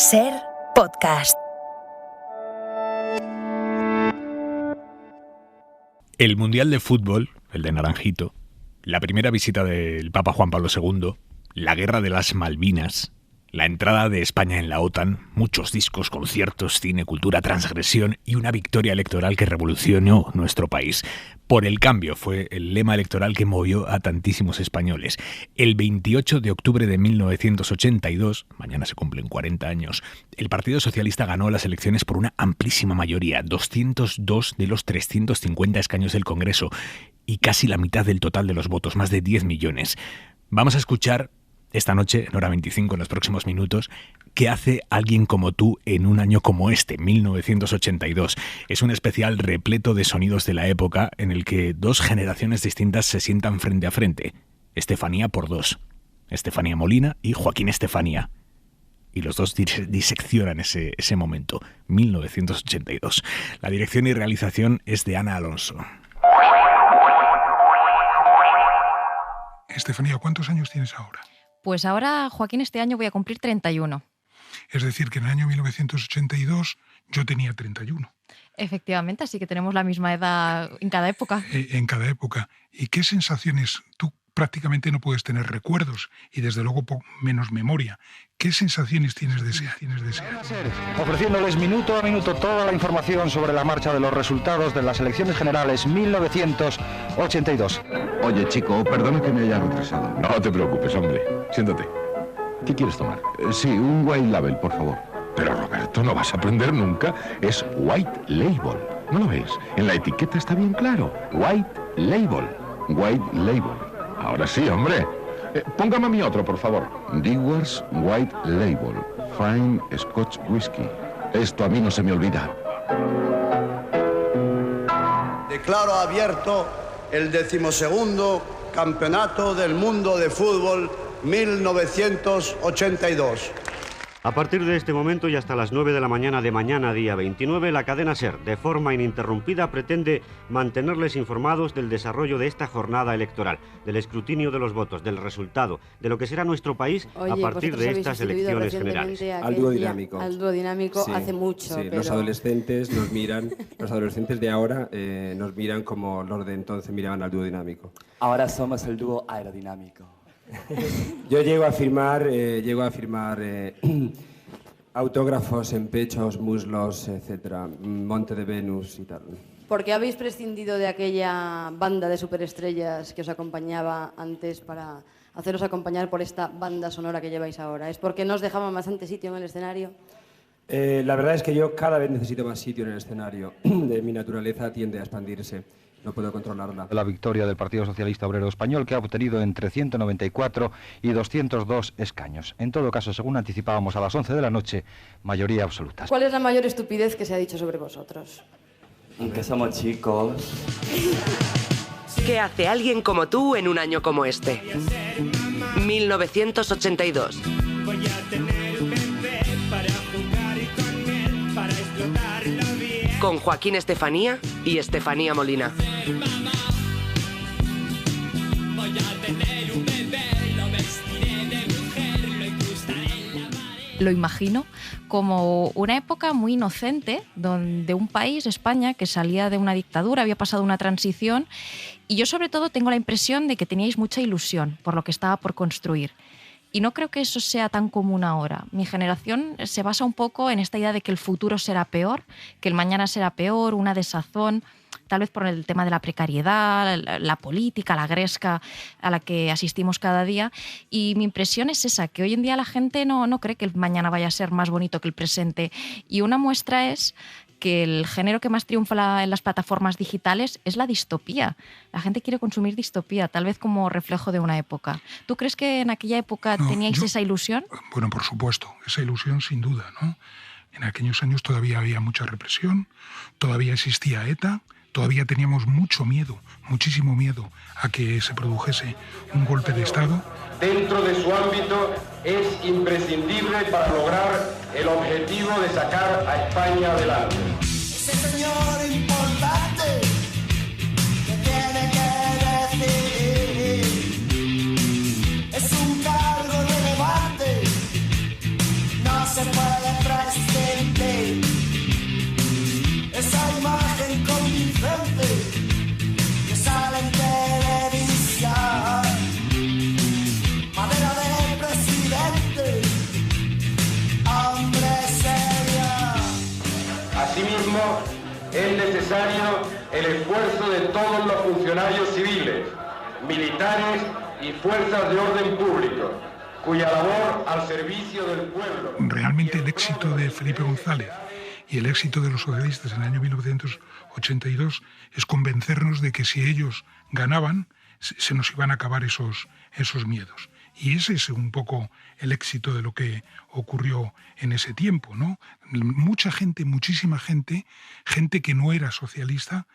Ser Podcast. El Mundial de Fútbol, el de Naranjito, la primera visita del Papa Juan Pablo II, la Guerra de las Malvinas, la entrada de España en la OTAN, muchos discos, conciertos, cine, cultura, transgresión y una victoria electoral que revolucionó nuestro país. Por el cambio fue el lema electoral que movió a tantísimos españoles. El 28 de octubre de 1982, mañana se cumplen 40 años, el Partido Socialista ganó las elecciones por una amplísima mayoría, 202 de los 350 escaños del Congreso y casi la mitad del total de los votos, más de 10 millones. Vamos a escuchar esta noche, en hora 25, en los próximos minutos, ¿qué hace alguien como tú en un año como este, 1982? Es un especial repleto de sonidos de la época en el que dos generaciones distintas se sientan frente a frente. Estefanía por dos. Estefanía Molina y Joaquín Estefanía. Y los dos diseccionan ese momento, 1982. La dirección y realización es de Ana Alonso. Estefanía, ¿cuántos años tienes ahora? Pues ahora, Joaquín, este año voy a cumplir 31. Es decir, que en el año 1982 yo tenía 31. Efectivamente, así que tenemos la misma edad en cada época. En cada época. ¿Y qué sensaciones? Tú prácticamente no puedes tener recuerdos y desde luego menos memoria. ¿Qué sensaciones tienes de ese? Ofreciéndoles minuto a minuto toda la información sobre la marcha de los resultados de las elecciones generales 1982. Oye, chico, perdona que me haya retrasado. No te preocupes, hombre. Siéntate. ¿Qué quieres tomar? Sí, un White Label, por favor. Pero, Roberto, no vas a aprender nunca. Es White Label. ¿No lo ves? En la etiqueta está bien claro. White Label. White Label. Ahora sí, hombre. Póngame a mí otro, por favor. Dewar's White Label. Fine Scotch Whisky. Esto a mí no se me olvida. Declaro abierto el 12º Campeonato del Mundo de Fútbol 1982. A partir de este momento y hasta las 9 de la mañana de mañana, día 29, la cadena SER, de forma ininterrumpida, pretende mantenerles informados del desarrollo de esta jornada electoral, del escrutinio de los votos, del resultado, de lo que será nuestro país a partir de estas elecciones generales. Al dúo dinámico. Al dúo dinámico sí, hace mucho. Sí, pero... Los adolescentes nos miran, los adolescentes de ahora nos miran como los de entonces miraban al dúo dinámico. Ahora somos el dúo aerodinámico. Yo llego a firmar autógrafos en pechos, muslos, etcétera, Monte de Venus y tal. ¿Por qué habéis prescindido de aquella banda de superestrellas que os acompañaba antes para haceros acompañar por esta banda sonora que lleváis ahora? ¿Es porque no os dejaban bastante sitio en el escenario? La verdad es que yo cada vez necesito más sitio en el escenario. Mi naturaleza tiende a expandirse. No puedo controlarla. La victoria del Partido Socialista Obrero Español, que ha obtenido entre 194 y 202 escaños. En todo caso, según anticipábamos a las 11 de la noche, mayoría absoluta. ¿Cuál es la mayor estupidez que se ha dicho sobre vosotros? Que somos chicos. ¿Qué hace alguien como tú en un año como este? 1982. Voy a tener un bebé para jugar y con él, para explotarlo bien. Con Joaquín Estefanía y Estefanía Molina. Voy a tener un bebé, lo vestiré de mujer, lo incrustaré en la pared. Lo imagino como una época muy inocente, donde un país, España, que salía de una dictadura, había pasado una transición, y yo sobre todo tengo la impresión de que teníais mucha ilusión por lo que estaba por construir. Y no creo que eso sea tan común ahora. Mi generación se basa un poco en esta idea de que el futuro será peor, que el mañana será peor, una desazón, tal vez por el tema de la precariedad, la política, la gresca a la que asistimos cada día. Y mi impresión es esa, que hoy en día la gente no cree que el mañana vaya a ser más bonito que el presente. Y una muestra es que el género que más triunfa en las plataformas digitales es la distopía. La gente quiere consumir distopía, tal vez como reflejo de una época. ¿Tú crees que en aquella época teníais esa ilusión? Bueno, por supuesto, esa ilusión sin duda, ¿no? En aquellos años todavía había mucha represión, todavía existía ETA, todavía teníamos mucho miedo, muchísimo miedo a que se produjese un golpe de Estado. Dentro de su ámbito es imprescindible para lograr el objetivo de sacar a España adelante. Ese señor importante que tiene que decidir es un cargo relevante, no se puede es necesario el esfuerzo de todos los funcionarios civiles, militares y fuerzas de orden público, cuya labor al servicio del pueblo... Realmente el éxito de Felipe González y el éxito de los socialistas en el año 1982 es convencernos de que si ellos ganaban, se nos iban a acabar esos miedos. Y ese es un poco el éxito de lo que ocurrió en ese tiempo, ¿no? Mucha gente, muchísima gente, gente que no era socialista,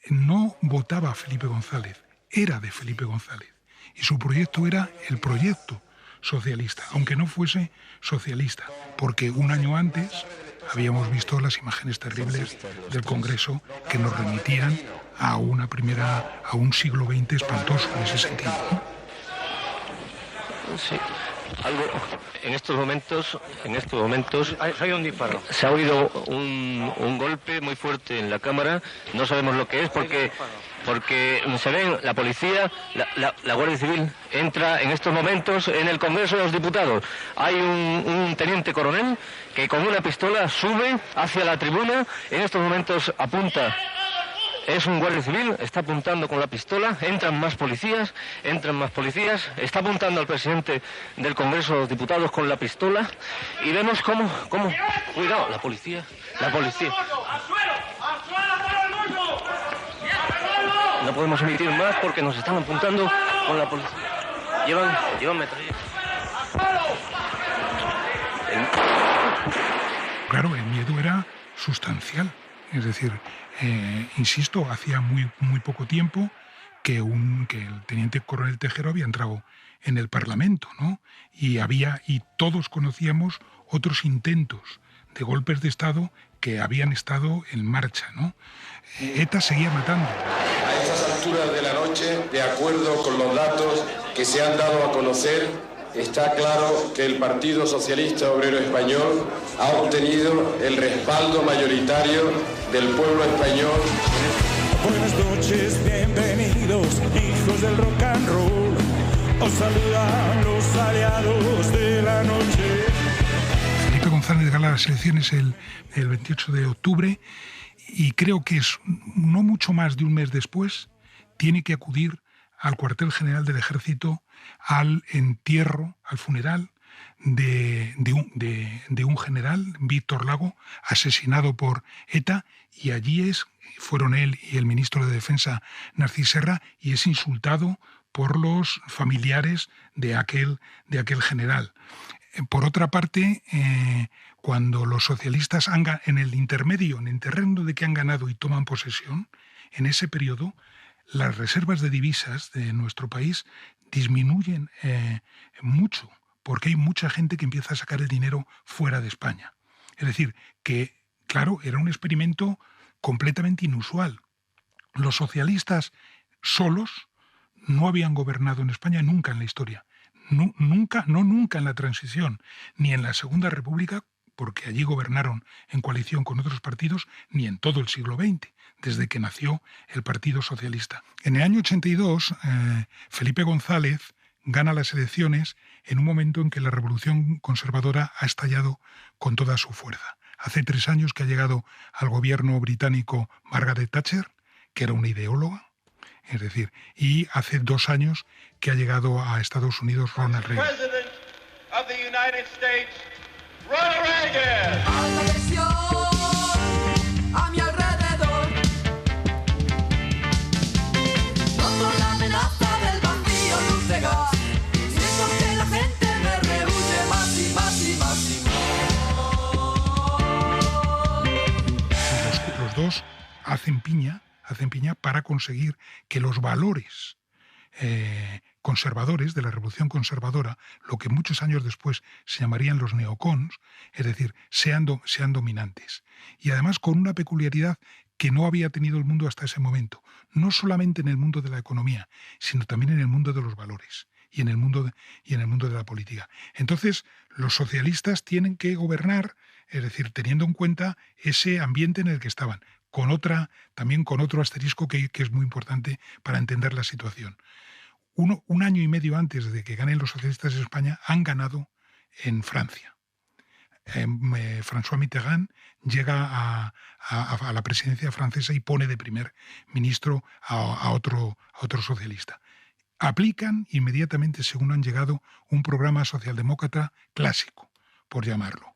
no votaba a Felipe González, era de Felipe González. Y su proyecto era el proyecto socialista, aunque no fuese socialista, porque un año antes habíamos visto las imágenes terribles del Congreso que nos remitían a un siglo XX espantoso en ese sentido, ¿no? Sí, algo en estos momentos hay un disparo. Se ha oído un golpe muy fuerte en la cámara. No sabemos lo que es porque se ven la policía, la Guardia Civil entra en estos momentos en el Congreso de los Diputados. Hay un teniente coronel que con una pistola sube hacia la tribuna. En estos momentos apunta. Es un guardia civil, está apuntando con la pistola, entran más policías, está apuntando al presidente del Congreso de los Diputados con la pistola y vemos cómo, cuidado, la policía. No podemos emitir más porque nos están apuntando con la policía. Llevan metralletas. Claro, el miedo era sustancial, es decir, insisto, hacía muy poco tiempo que el teniente coronel Tejero había entrado en el Parlamento, ¿no? Y todos conocíamos otros intentos de golpes de Estado que habían estado en marcha, ¿no? ETA seguía matando. A estas alturas de la noche, de acuerdo con los datos que se han dado a conocer, está claro que el Partido Socialista Obrero Español ha obtenido el respaldo mayoritario del pueblo español. Buenas noches, bienvenidos, hijos del rock and roll. Os saludan los aliados de la noche. Felipe González gana las elecciones el 28 de octubre y creo que es no mucho más de un mes después, tiene que acudir al cuartel general del Ejército al entierro, al funeral de un general, Víctor Lago, asesinado por ETA, y allí fueron él y el ministro de Defensa, Narcís Serra, y es insultado por los familiares de aquel general. Por otra parte, cuando los socialistas en el intermedio, en el terreno de que han ganado y toman posesión, en ese periodo, las reservas de divisas de nuestro país disminuyen mucho, porque hay mucha gente que empieza a sacar el dinero fuera de España. Es decir, que, claro, era un experimento completamente inusual. Los socialistas solos no habían gobernado en España nunca en la historia. Nunca en la transición, ni en la Segunda República, porque allí gobernaron en coalición con otros partidos, ni en todo el siglo XX, desde que nació el Partido Socialista. En el año 82, Felipe González gana las elecciones en un momento en que la revolución conservadora ha estallado con toda su fuerza. Hace 3 años que ha llegado al gobierno británico Margaret Thatcher, que era una ideóloga, es decir, y hace 2 años que ha llegado a Estados Unidos Ronald Reagan. A mi alrededor noto la amenaza del vacío, luz de gas. Siento que la gente me rehuye más y más y más y más. Los dos hacen piña para conseguir que los valores conservadores de la revolución conservadora, lo que muchos años después se llamarían los neocons, es decir, sean dominantes. Y además con una peculiaridad que no había tenido el mundo hasta ese momento, no solamente en el mundo de la economía, sino también en el mundo de los valores y en el mundo de la política. Entonces, los socialistas tienen que gobernar, es decir, teniendo en cuenta ese ambiente en el que estaban, también con otro asterisco que es muy importante para entender la situación. Un año y medio antes de que ganen los socialistas en España, han ganado en Francia. François Mitterrand llega a la presidencia francesa y pone de primer ministro a otro socialista. Aplican inmediatamente, según han llegado, un programa socialdemócrata clásico, por llamarlo.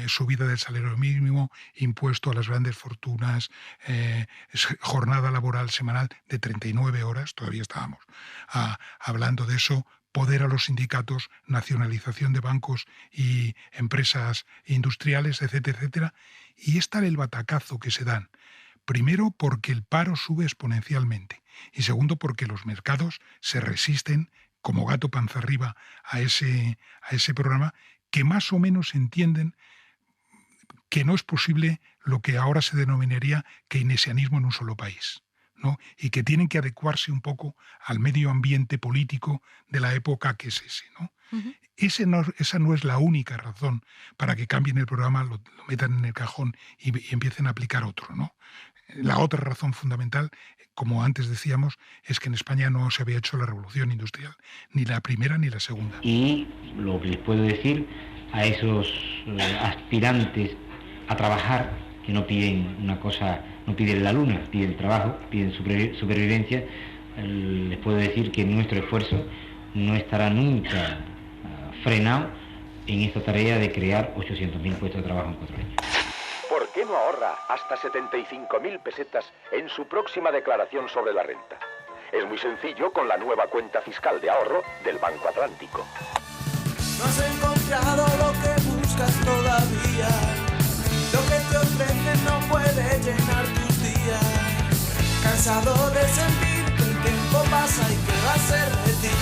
Subida del salario mínimo, impuesto a las grandes fortunas, jornada laboral semanal de 39 horas, todavía estábamos hablando de eso, poder a los sindicatos, nacionalización de bancos y empresas industriales, etcétera, etcétera. Y es tal el batacazo que se dan. Primero, porque el paro sube exponencialmente. Y segundo, porque los mercados se resisten como gato panza arriba a ese programa, que más o menos entienden que no es posible lo que ahora se denominaría keynesianismo en un solo país, ¿no? Y que tienen que adecuarse un poco al medio ambiente político de la época que es ese, ¿no? Uh-huh. Esa no es la única razón para que cambien el programa, lo metan en el cajón y empiecen a aplicar otro, ¿no? La otra razón fundamental, como antes decíamos, es que en España no se había hecho la revolución industrial, ni la primera ni la segunda. Y lo que les puedo decir a esos aspirantes a trabajar, que no piden una cosa, no piden la luna, piden trabajo, piden supervivencia, les puedo decir que nuestro esfuerzo no estará nunca frenado en esta tarea de crear 800.000 puestos de trabajo en 4 años. ¿Por qué no ahorra hasta 75.000 pesetas en su próxima declaración sobre la renta? Es muy sencillo con la nueva cuenta fiscal de ahorro del Banco Atlántico. No has encontrado lo que buscas todavía. Lo que te ofrecen no puede llenar tus días. Cansado de sentir que el tiempo pasa y que va a ser de ti.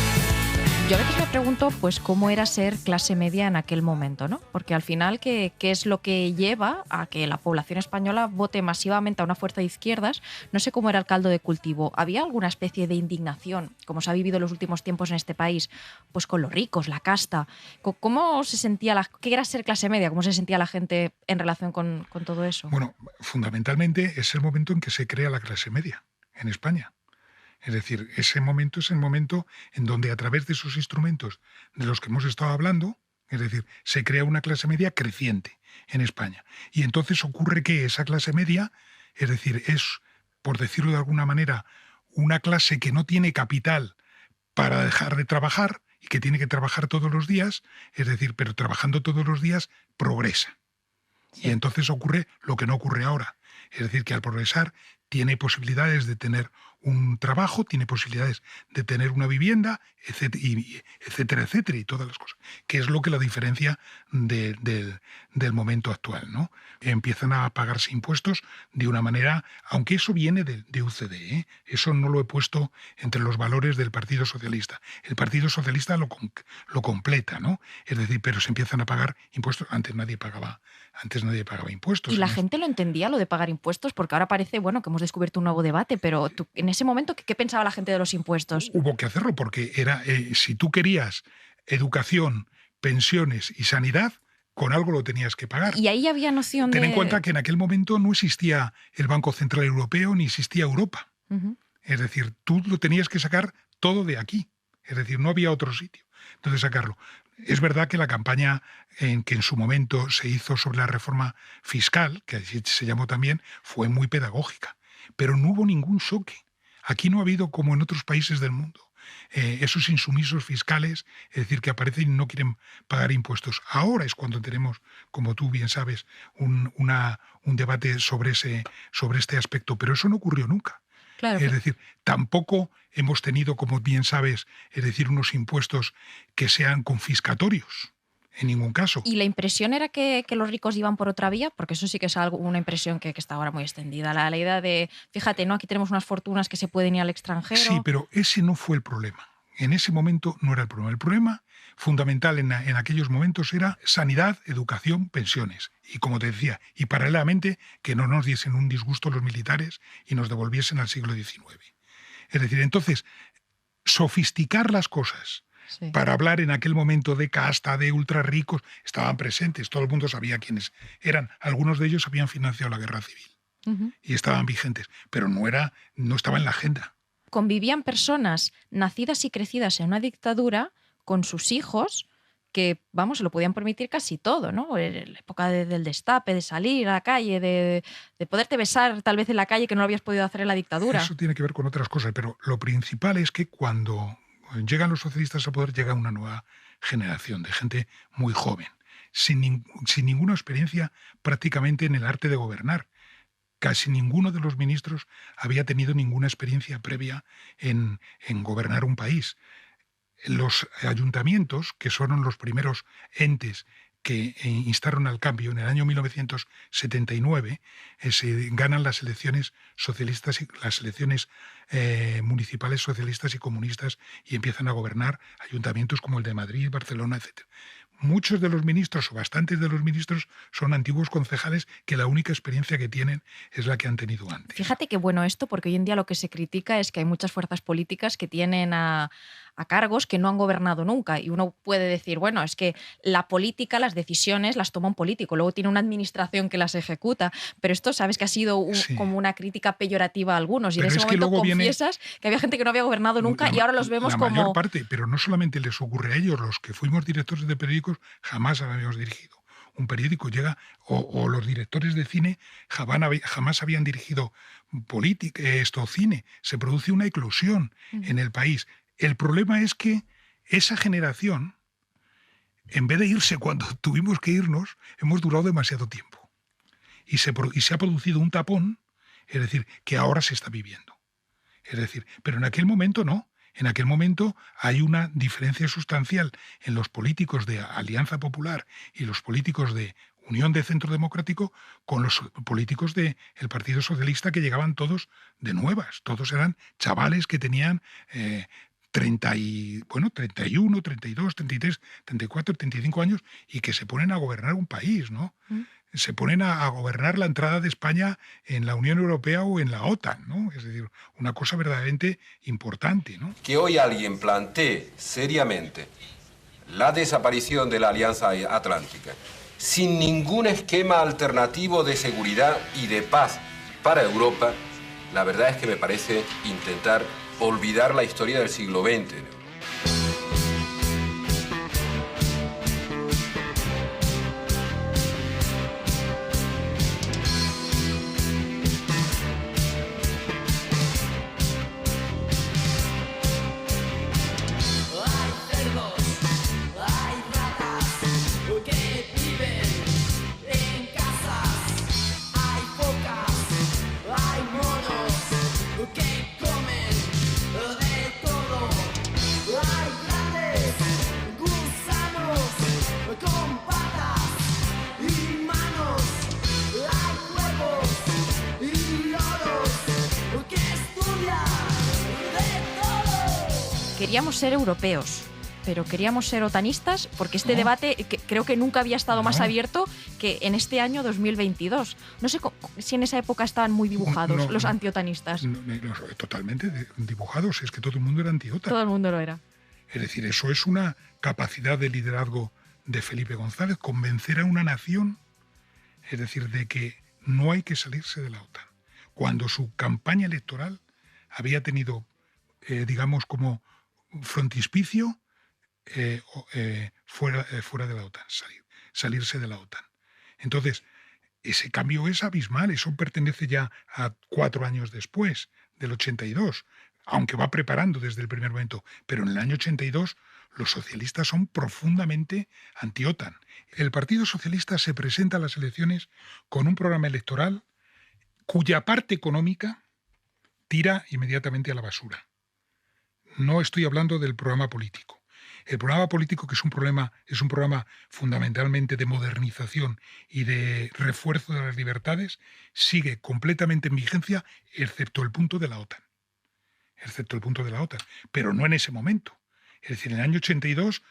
Yo a veces me pregunto, pues, cómo era ser clase media en aquel momento, ¿no? Porque al final, ¿qué es lo que lleva a que la población española vote masivamente a una fuerza de izquierdas? No sé cómo era el caldo de cultivo. ¿Había alguna especie de indignación, como se ha vivido en los últimos tiempos en este país, pues con los ricos, la casta? ¿Cómo se sentía qué era ser clase media? ¿Cómo se sentía la gente en relación con todo eso? Bueno, fundamentalmente es el momento en que se crea la clase media en España. Es decir, ese momento es el momento en donde a través de esos instrumentos de los que hemos estado hablando, es decir, se crea una clase media creciente en España. Y entonces ocurre que esa clase media, es decir, es, por decirlo de alguna manera, una clase que no tiene capital para dejar de trabajar y que tiene que trabajar todos los días, es decir, pero trabajando todos los días progresa. Sí. Y entonces ocurre lo que no ocurre ahora. Es decir, que al progresar tiene posibilidades de tener un trabajo, tiene posibilidades de tener una vivienda, etcétera, etcétera, y todas las cosas. Que es lo que la diferencia del momento actual, ¿no? Empiezan a pagarse impuestos de una manera, aunque eso viene de UCD, ¿eh? Eso no lo he puesto entre los valores del Partido Socialista. El Partido Socialista lo completa, ¿no? Es decir, pero se empiezan a pagar impuestos. Antes nadie pagaba impuestos. ¿Y la gente lo entendía, lo de pagar impuestos? Porque ahora parece, bueno, que hemos descubierto un nuevo debate, pero tú, en ese momento, ¿qué pensaba la gente de los impuestos? Hubo que hacerlo porque era, si tú querías educación, pensiones y sanidad, con algo lo tenías que pagar. Y ahí había noción Ten en cuenta que en aquel momento no existía el Banco Central Europeo ni existía Europa. Uh-huh. Es decir, tú lo tenías que sacar todo de aquí. Es decir, no había otro sitio donde sacarlo. Es verdad que la campaña que en su momento se hizo sobre la reforma fiscal, que así se llamó también, fue muy pedagógica. Pero no hubo ningún choque. Aquí no ha habido, como en otros países del mundo, esos insumisos fiscales, es decir, que aparecen y no quieren pagar impuestos. Ahora es cuando tenemos, como tú bien sabes, un debate sobre este aspecto, pero eso no ocurrió nunca. Claro. Es decir, tampoco hemos tenido, como bien sabes, es decir, unos impuestos que sean confiscatorios. En ningún caso. ¿Y la impresión era que los ricos iban por otra vía? Porque eso sí que es una impresión que está ahora muy extendida. La idea de, fíjate, ¿no? Aquí tenemos unas fortunas que se pueden ir al extranjero. Sí, pero ese no fue el problema. En ese momento no era el problema. El problema fundamental en aquellos momentos era sanidad, educación, pensiones. Y como te decía, y paralelamente que no nos diesen un disgusto los militares y nos devolviesen al siglo XIX. Es decir, entonces, sofisticar las cosas. Sí. Para hablar en aquel momento de casta, de ultra ricos, estaban presentes, todo el mundo sabía quiénes eran. Algunos de ellos habían financiado la guerra civil. Uh-huh. Y estaban vigentes, pero no estaba en la agenda. Convivían personas nacidas y crecidas en una dictadura con sus hijos que, vamos, se lo podían permitir casi todo, ¿no? En la época del destape, de salir a la calle, de poderte besar tal vez en la calle que no lo habías podido hacer en la dictadura. Eso tiene que ver con otras cosas, pero lo principal es que cuando llegan los socialistas al poder llega una nueva generación de gente muy joven, sin ninguna experiencia prácticamente en el arte de gobernar. Casi ninguno de los ministros había tenido ninguna experiencia previa en gobernar un país. Los ayuntamientos, que fueron los primeros entes que instaron al cambio en el año 1979, se ganan las elecciones socialistas, las elecciones municipales socialistas y comunistas, y empiezan a gobernar ayuntamientos como el de Madrid, Barcelona, etc. Muchos de los ministros, o bastantes de los ministros, son antiguos concejales que la única experiencia que tienen es la que han tenido antes. Fíjate qué bueno esto, porque hoy en día lo que se critica es que hay muchas fuerzas políticas que tienen a cargos que no han gobernado nunca. Y uno puede decir, bueno, es que la política, las decisiones las toma un político, luego tiene una administración que las ejecuta. Pero esto, sabes que ha sido como una crítica peyorativa a algunos. Y pero en ese momento confiesas que había gente que no había gobernado nunca y ahora los vemos como... La mayor parte, pero no solamente les ocurre a ellos, los que fuimos directores de periódicos jamás habíamos dirigido un periódico, o los directores de cine jamás habían dirigido cine. Se produce una eclosión en el país. El problema es que esa generación, en vez de irse cuando tuvimos que irnos, hemos durado demasiado tiempo. Y se ha producido un tapón, es decir, que ahora se está viviendo. Es decir, pero en aquel momento no. En aquel momento hay una diferencia sustancial en los políticos de Alianza Popular y los políticos de Unión de Centro Democrático con los políticos del Partido Socialista, que llegaban todos de nuevas. Todos eran chavales que tenían 31, 32, 33, 34, 35 años y que se ponen a gobernar un país, ¿no? Se ponen a gobernar la entrada de España en la Unión Europea o en la OTAN, ¿no? Es decir, una cosa verdaderamente importante, ¿no? Que hoy alguien plantee seriamente la desaparición de la Alianza Atlántica sin ningún esquema alternativo de seguridad y de paz para Europa, la verdad es que me parece intentar olvidar la historia del siglo XX. Queríamos ser europeos, pero queríamos ser otanistas, porque este debate creo que nunca había estado más abierto que en este año 2022. No sé si en esa época estaban muy dibujados los antiotanistas. Totalmente dibujados, es que todo el mundo era anti-OTAN. Todo el mundo lo era. Es decir, eso es una capacidad de liderazgo de Felipe González, convencer a una nación, es decir, de que no hay que salirse de la OTAN. Cuando su campaña electoral había tenido, digamos, como frontispicio fuera de la OTAN, salirse de la OTAN. Entonces, ese cambio es abismal, eso pertenece ya a 4 años después, del 82, aunque va preparando desde el primer momento, pero en el año 82 los socialistas son profundamente anti-OTAN. El Partido Socialista se presenta a las elecciones con un programa electoral cuya parte económica tira inmediatamente a la basura. No estoy hablando del programa político. El programa político, que es un programa fundamentalmente de modernización y de refuerzo de las libertades, sigue completamente en vigencia, excepto el punto de la OTAN. Pero no en ese momento. Es decir, en el año 82,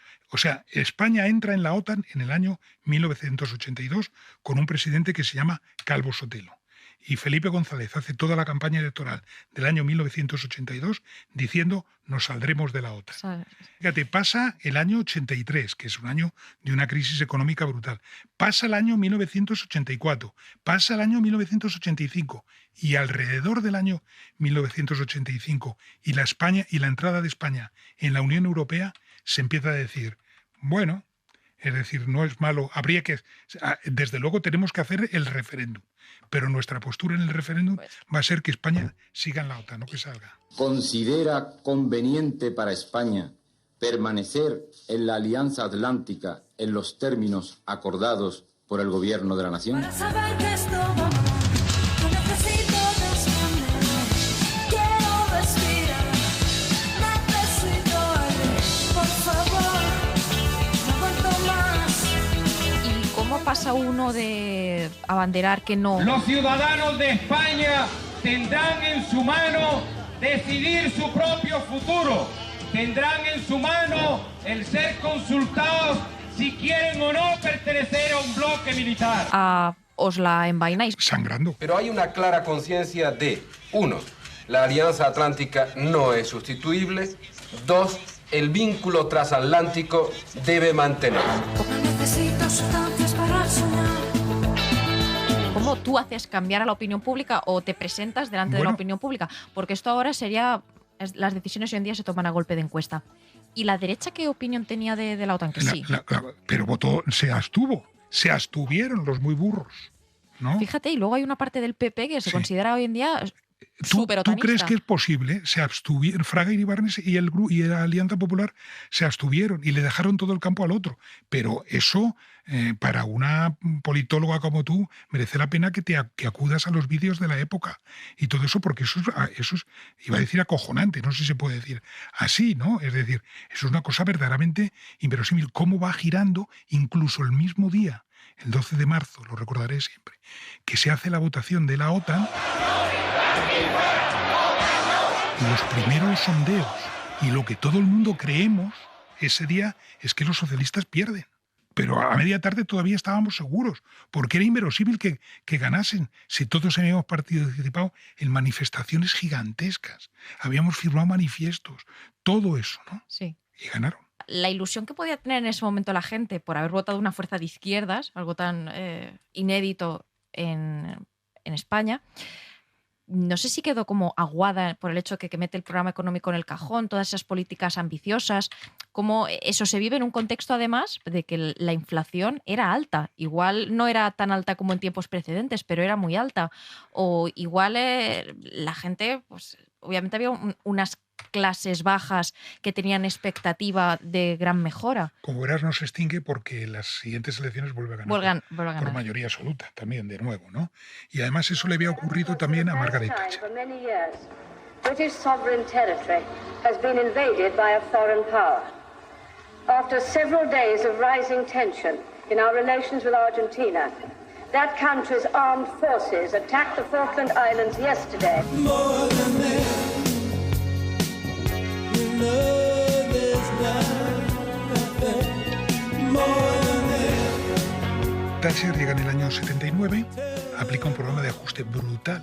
España entra en la OTAN en el año 1982 con un presidente que se llama Calvo Sotelo. Y Felipe González hace toda la campaña electoral del año 1982 diciendo nos saldremos de la OTAN. Fíjate, pasa el año 83, que es un año de una crisis económica brutal. Pasa el año 1984, pasa el año 1985 y alrededor del año 1985 y la entrada de España en la Unión Europea se empieza a decir, bueno, Es decir, no es malo. Desde luego tenemos que hacer el referéndum, pero nuestra postura en el referéndum va a ser que España siga en la OTAN, no que salga. ¿Considera conveniente para España permanecer en la Alianza Atlántica en los términos acordados por el Gobierno de la Nación? Para saber que esto va, no necesito descender, quiero respirar, necesito aire, por favor, no aguanto más. ¿Y cómo pasa uno de abanderar que no? Los ciudadanos de España tendrán en su mano decidir su propio futuro. Tendrán en su mano el ser consultados si quieren o no pertenecer a un bloque militar. Os la envaináis. Sangrando. Pero hay una clara conciencia de, 1, la Alianza Atlántica no es sustituible, 2, el vínculo transatlántico debe mantenerse. Necesito sustancias para soñar. ¿Cómo tú haces cambiar a la opinión pública o te presentas delante de la opinión pública? Porque esto ahora sería... Las decisiones hoy en día se toman a golpe de encuesta. ¿Y la derecha qué opinión tenía de la OTAN? Que sí. Pero votó, se abstuvieron los muy burros, ¿no? Fíjate, y luego hay una parte del PP que se considera hoy en día súper otanista. ¿Tú crees que es posible? Se abstuvieron, Fraga Iribarnes y la Alianza Popular se abstuvieron y le dejaron todo el campo al otro. Pero eso, para una politóloga como tú, merece la pena que acudas a los vídeos de la época y todo eso, porque eso es, iba a decir acojonante, no sé si se puede decir así, ¿no? Es decir, eso es una cosa verdaderamente inverosímil. ¿Cómo va girando incluso el mismo día, el 12 de marzo, lo recordaré siempre, que se hace la votación de la OTAN? Los primeros sondeos y lo que todo el mundo creemos ese día es que los socialistas pierden. Pero a media tarde todavía estábamos seguros, porque era inverosímil que ganasen si todos habíamos participado en manifestaciones gigantescas. Habíamos firmado manifiestos, todo eso, ¿no? Sí. Y ganaron. La ilusión que podía tener en ese momento la gente por haber votado una fuerza de izquierdas, algo tan inédito en España, no sé si quedó como aguada por el hecho de que mete el programa económico en el cajón, todas esas políticas ambiciosas, como eso se vive en un contexto además de que la inflación era alta. Igual no era tan alta como en tiempos precedentes, pero era muy alta. O igual la gente, pues obviamente había unas clases bajas que tenían expectativa de gran mejora. Como verás, no se extingue porque las siguientes elecciones vuelve a ganar. Vuelve a ganar. Por mayoría absoluta, también, de nuevo, ¿no? Y además eso le había ocurrido también a Margaret Thatcher. British sovereign territory has been invaded by a foreign power. After several days of rising tension in our relations with Argentina, that country's armed forces attacked the Falkland Islands yesterday. Thatcher llega en el año 79, aplica un programa de ajuste brutal,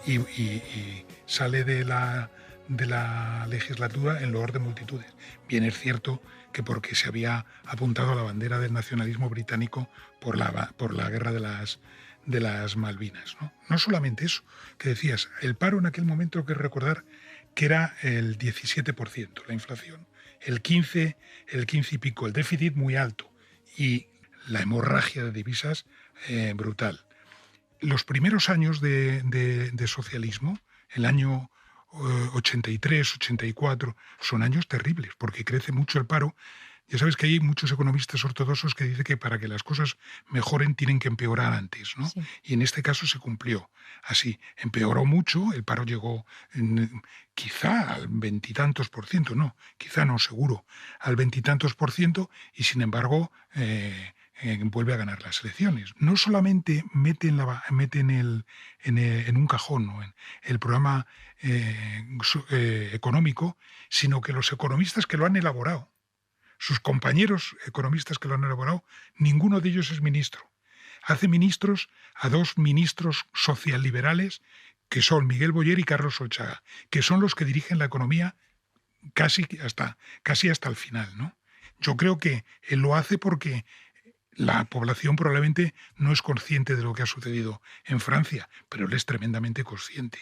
y sale de la legislatura en loor de multitudes. Bien es cierto que porque se había apuntado a la bandera del nacionalismo británico por la guerra de las Malvinas, ¿no? No solamente eso, que decías, el paro en aquel momento hay que recordar que era el 17%, la inflación, el 15 y pico, el déficit muy alto y la hemorragia de divisas brutal. Los primeros años de socialismo, el año 83, 84, son años terribles porque crece mucho el paro. Ya sabes que hay muchos economistas ortodoxos que dicen que para que las cosas mejoren tienen que empeorar antes, ¿no? Sí. Y en este caso se cumplió así. Empeoró mucho, el paro llegó quizá al 20 y tantos %, no, quizá no, seguro, al 20 y tantos %, y sin embargo vuelve a ganar las elecciones. No solamente mete en un cajón, ¿no?, en el programa económico, sino que los economistas que lo han elaborado, sus compañeros economistas que lo han elaborado, ninguno de ellos es ministro. Hace ministros a dos ministros socialliberales que son Miguel Boyer y Carlos Solchaga, que son los que dirigen la economía casi hasta el final, ¿no? Yo creo que él lo hace porque la población probablemente no es consciente de lo que ha sucedido en Francia, pero él es tremendamente consciente.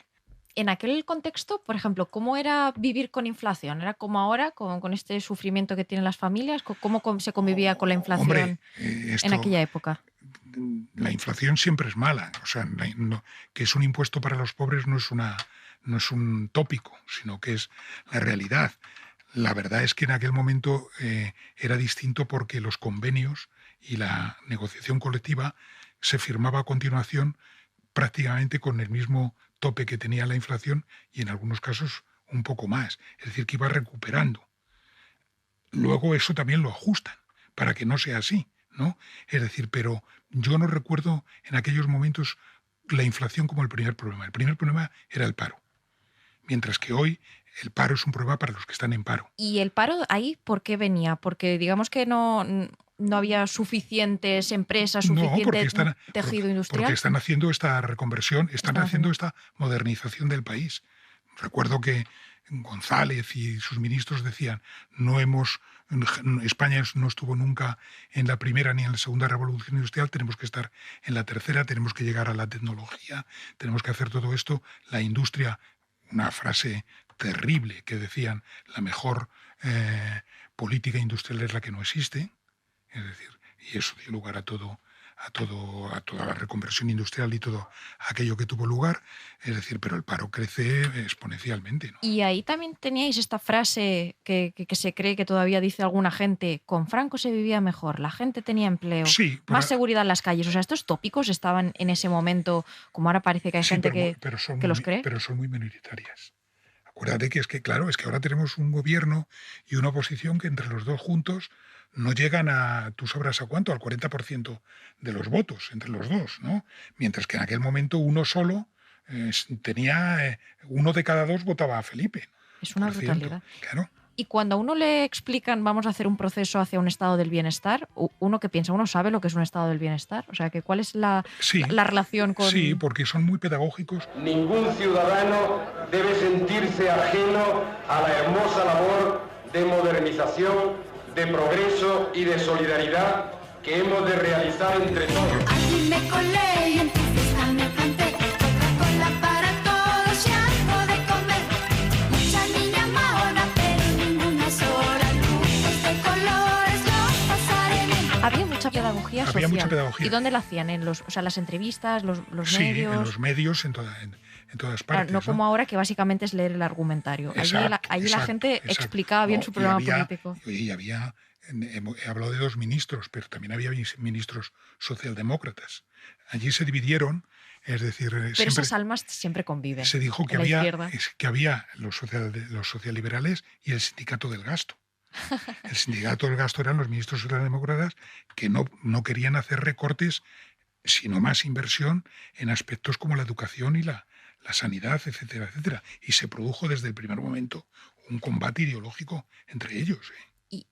En aquel contexto, por ejemplo, ¿cómo era vivir con inflación? ¿Era como ahora, con este sufrimiento que tienen las familias? ¿Cómo se convivía con la inflación en aquella época? La inflación siempre es mala. O sea, que es un impuesto para los pobres no es un tópico, sino que es la realidad. La verdad es que en aquel momento era distinto porque los convenios y la negociación colectiva se firmaba a continuación prácticamente con el mismo tope que tenía la inflación y en algunos casos un poco más. Es decir, que iba recuperando. Luego eso también lo ajustan para que no sea así, ¿no? Es decir, pero yo no recuerdo en aquellos momentos la inflación como el primer problema. El primer problema era el paro. Mientras que hoy el paro es un problema para los que están en paro. ¿Y el paro ahí por qué venía? Porque digamos que no había suficientes empresas, suficiente tejido industrial. Porque están haciendo esta reconversión, están haciendo esta modernización del país. Recuerdo que González y sus ministros decían, España no estuvo nunca en la primera ni en la segunda revolución industrial, tenemos que estar en la tercera, tenemos que llegar a la tecnología, tenemos que hacer todo esto. La industria, una frase terrible que decían, la mejor política industrial es la que no existe. Es decir, y eso dio lugar a toda la reconversión industrial y todo aquello que tuvo lugar. Es decir, pero el paro crece exponencialmente, ¿no? Y ahí también teníais esta frase que se cree que todavía dice alguna gente, con Franco se vivía mejor, la gente tenía empleo, más seguridad en las calles. O sea, estos tópicos estaban en ese momento, como ahora parece que hay gente que los cree. Pero son muy minoritarias. Acuérdate que es que ahora tenemos un gobierno y una oposición que entre los dos juntos no llegan ¿tú sabrás a cuánto? Al 40% de los votos entre los dos, ¿no? Mientras que en aquel momento uno solo uno de cada dos votaba a Felipe. Es una brutalidad. Claro. Y cuando a uno le explican vamos a hacer un proceso hacia un estado del bienestar, uno que piensa, uno sabe lo que es un estado del bienestar. O sea, que ¿cuál es la relación con...? Sí, porque son muy pedagógicos. Ningún ciudadano debe sentirse ajeno a la hermosa labor de modernización, de progreso y de solidaridad que hemos de realizar entre todos. Aquí me colé y en tu fiesta me canté, Coca-Cola para todos y algo de comer. Mucha niña mahona, pero ninguna sola, luces de colores, los pasaré bien. Había mucha pedagogía social. Había mucha pedagogía. ¿Y dónde la hacían? Las entrevistas, los medios. Sí, en los medios, en todas partes. No como ahora, que básicamente es leer el argumentario. Allí la gente explicaba bien su programa político. Y he hablado de 2 ministros, pero también había ministros socialdemócratas. Allí se dividieron, es decir... Pero esas almas siempre conviven. Se dijo que había los socialliberales y el sindicato del gasto. El sindicato del gasto eran los ministros socialdemócratas que no querían hacer recortes, sino más inversión en aspectos como la educación y la sanidad, etcétera, etcétera. Y se produjo desde el primer momento un combate ideológico entre ellos.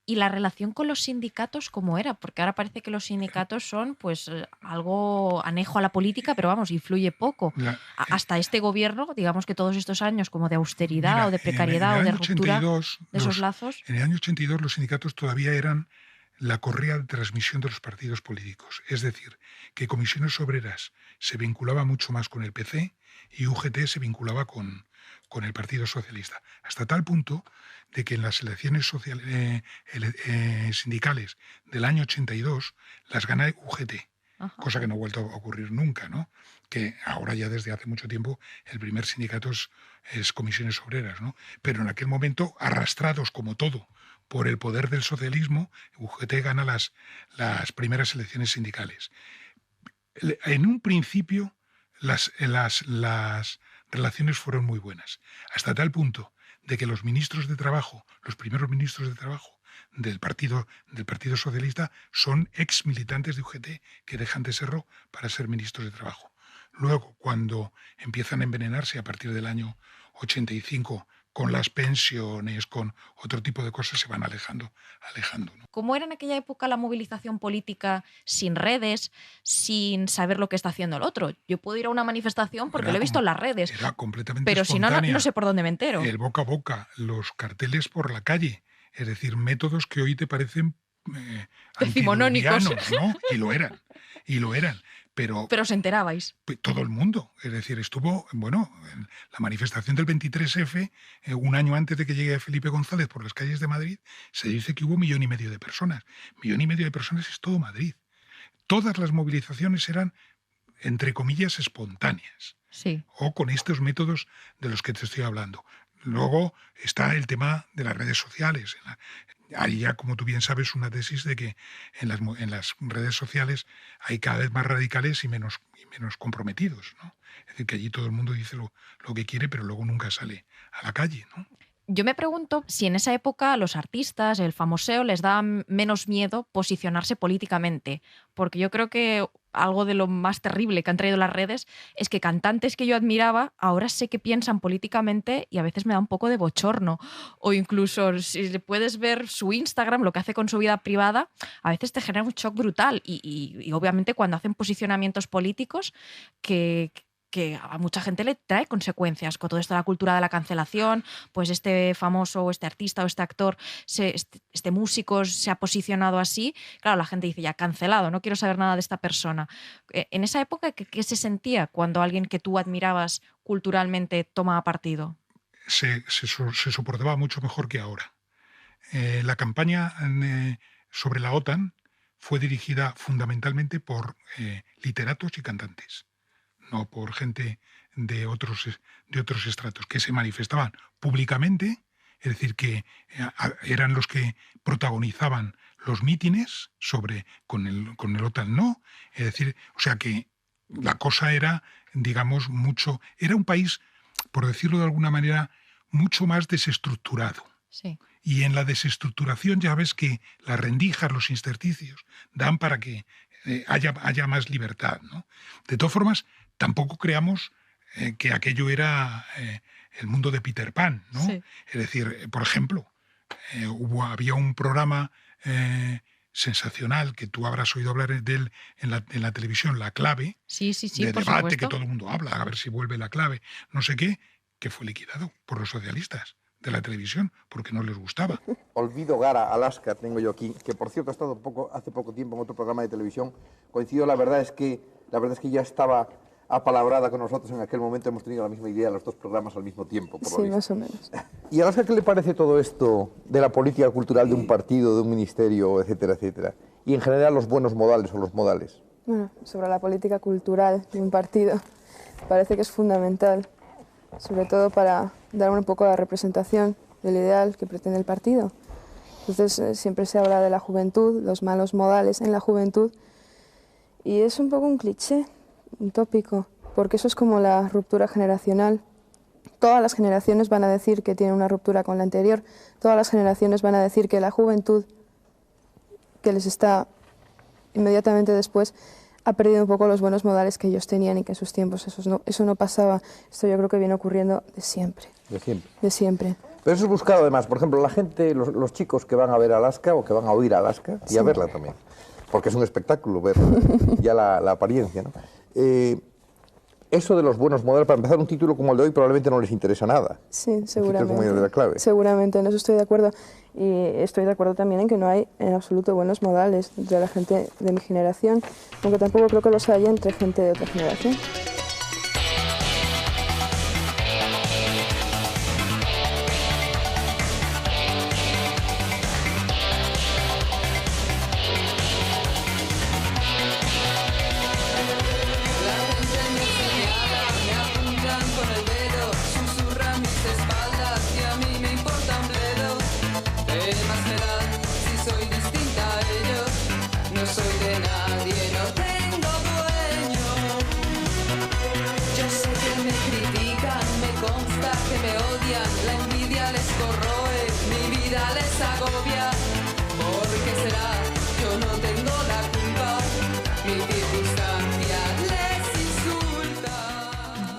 ¿Y la relación con los sindicatos cómo era? Porque ahora parece que los sindicatos son pues algo anejo a la política, pero vamos, influye poco. Hasta este gobierno, digamos que todos estos años como de austeridad o de precariedad o de ruptura de esos lazos. En el año 82 los sindicatos todavía eran la correa de transmisión de los partidos políticos. Es decir, que Comisiones Obreras se vinculaba mucho más con el PC y UGT se vinculaba con el Partido Socialista. Hasta tal punto de que en las elecciones sindicales del año 82 las gana UGT, cosa que no ha vuelto a ocurrir nunca, ¿no? Que ahora ya desde hace mucho tiempo el primer sindicato es Comisiones Obreras, ¿no? Pero en aquel momento, arrastrados como todo por el poder del socialismo, UGT gana las primeras elecciones sindicales. En un principio las relaciones fueron muy buenas, hasta tal punto de que los ministros de Trabajo, los primeros ministros de Trabajo del Partido Socialista, son ex militantes de UGT que dejan de serlo para ser ministros de Trabajo. Luego, cuando empiezan a envenenarse a partir del año 85 con las pensiones, con otro tipo de cosas, se van alejando, ¿no? ¿Cómo era en aquella época la movilización política sin redes, sin saber lo que está haciendo el otro? Yo puedo ir a una manifestación porque lo he visto en las redes. Era completamente pero espontánea. Si no, no sé por dónde me entero. El boca a boca, los carteles por la calle, es decir, métodos que hoy te parecen decimonónicos, ¿no? Y lo eran. Pero os enterabais. Todo el mundo. Es decir, estuvo, bueno, en la manifestación del 23F, un año antes de que llegue Felipe González por las calles de Madrid, se dice que hubo 1,5 millones de personas. 1,5 millones de personas es todo Madrid. Todas las movilizaciones eran, entre comillas, espontáneas. Sí. O con estos métodos de los que te estoy hablando. Luego está el tema de las redes sociales. Hay ya, como tú bien sabes, una tesis de que en las redes sociales hay cada vez más radicales y menos comprometidos, ¿no? Es decir, que allí todo el mundo dice lo que quiere, pero luego nunca sale a la calle, ¿no? Yo me pregunto si en esa época a los artistas, el famoseo, les daba menos miedo posicionarse políticamente, porque yo creo que algo de lo más terrible que han traído las redes es que cantantes que yo admiraba ahora sé que piensan políticamente y a veces me da un poco de bochorno. O incluso si puedes ver su Instagram, lo que hace con su vida privada, a veces te genera un shock brutal. Y obviamente cuando hacen posicionamientos políticos que a mucha gente le trae consecuencias con todo esto de la cultura de la cancelación, pues este famoso o este artista o este actor, este músico se ha posicionado así, claro, la gente dice ya cancelado, no quiero saber nada de esta persona. En esa época, ¿qué se sentía cuando alguien que tú admirabas culturalmente tomaba partido? Se soportaba mucho mejor que ahora. La campaña sobre la OTAN fue dirigida fundamentalmente por literatos y cantantes, no por gente de otros estratos, que se manifestaban públicamente, es decir, que eran los que protagonizaban los mítines con el OTAN no. Es decir, o sea que la cosa era, digamos, era un país, por decirlo de alguna manera, mucho más desestructurado. Sí. Y en la desestructuración ya ves que las rendijas, los intersticios, dan para que haya más libertad, ¿no? De todas formas, tampoco creamos que aquello era el mundo de Peter Pan, ¿no? Sí. Es decir, por ejemplo, había un programa sensacional que tú habrás oído hablar de él en la televisión, La Clave, sí, de por debate supuesto. que todo el mundo habla, a ver si vuelve La Clave, no sé qué, que fue liquidado por los socialistas de la televisión porque no les gustaba. Olvido Gara, Alaska, tengo yo aquí, que por cierto ha estado hace poco tiempo en otro programa de televisión. Coincidió, la verdad es que ya estaba apalabrada con nosotros en aquel momento, hemos tenido la misma idea, los dos programas al mismo tiempo, por lo Sí, visto. más o menos. ¿Y a Alaska qué le parece todo esto de la política cultural de un partido, de un ministerio, etcétera, etcétera? Y en general los buenos modales o los modales. Bueno, sobre la política cultural de un partido, parece que es fundamental, sobre todo para dar un poco la representación del ideal que pretende el partido. Entonces siempre se habla de la juventud, los malos modales en la juventud, y es un poco un cliché, un tópico, porque eso es como la ruptura generacional. Todas las generaciones van a decir que tienen una ruptura con la anterior, todas las generaciones van a decir que la juventud que les está inmediatamente después ha perdido un poco los buenos modales que ellos tenían y que en sus tiempos eso no pasaba. Esto yo creo que viene ocurriendo de siempre. De siempre. De siempre. Pero eso es buscado además, por ejemplo, la gente, los chicos que van a ver Alaska o que van a oír Alaska y a verla también, porque es un espectáculo ver ya la apariencia, ¿no? Eso de los buenos modales, para empezar, un título como el de hoy probablemente no les interesa nada. Sí, seguramente. Como el de La Clave. Seguramente, en eso estoy de acuerdo. Y estoy de acuerdo también en que no hay en absoluto buenos modales entre la gente de mi generación, aunque tampoco creo que los haya entre gente de otra generación.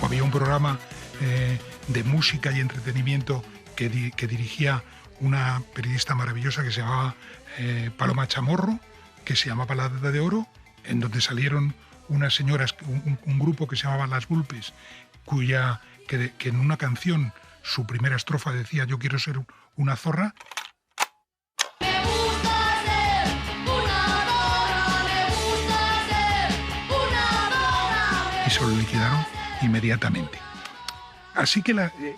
Había un programa de música y entretenimiento que dirigía una periodista maravillosa que se llamaba Paloma Chamorro, que se llamaba La Edad de Oro, en donde salieron unas señoras, un grupo que se llamaba Las Vulpes, que en una canción su primera estrofa decía "Yo quiero ser una zorra". y se lo liquidaron inmediatamente. Así que,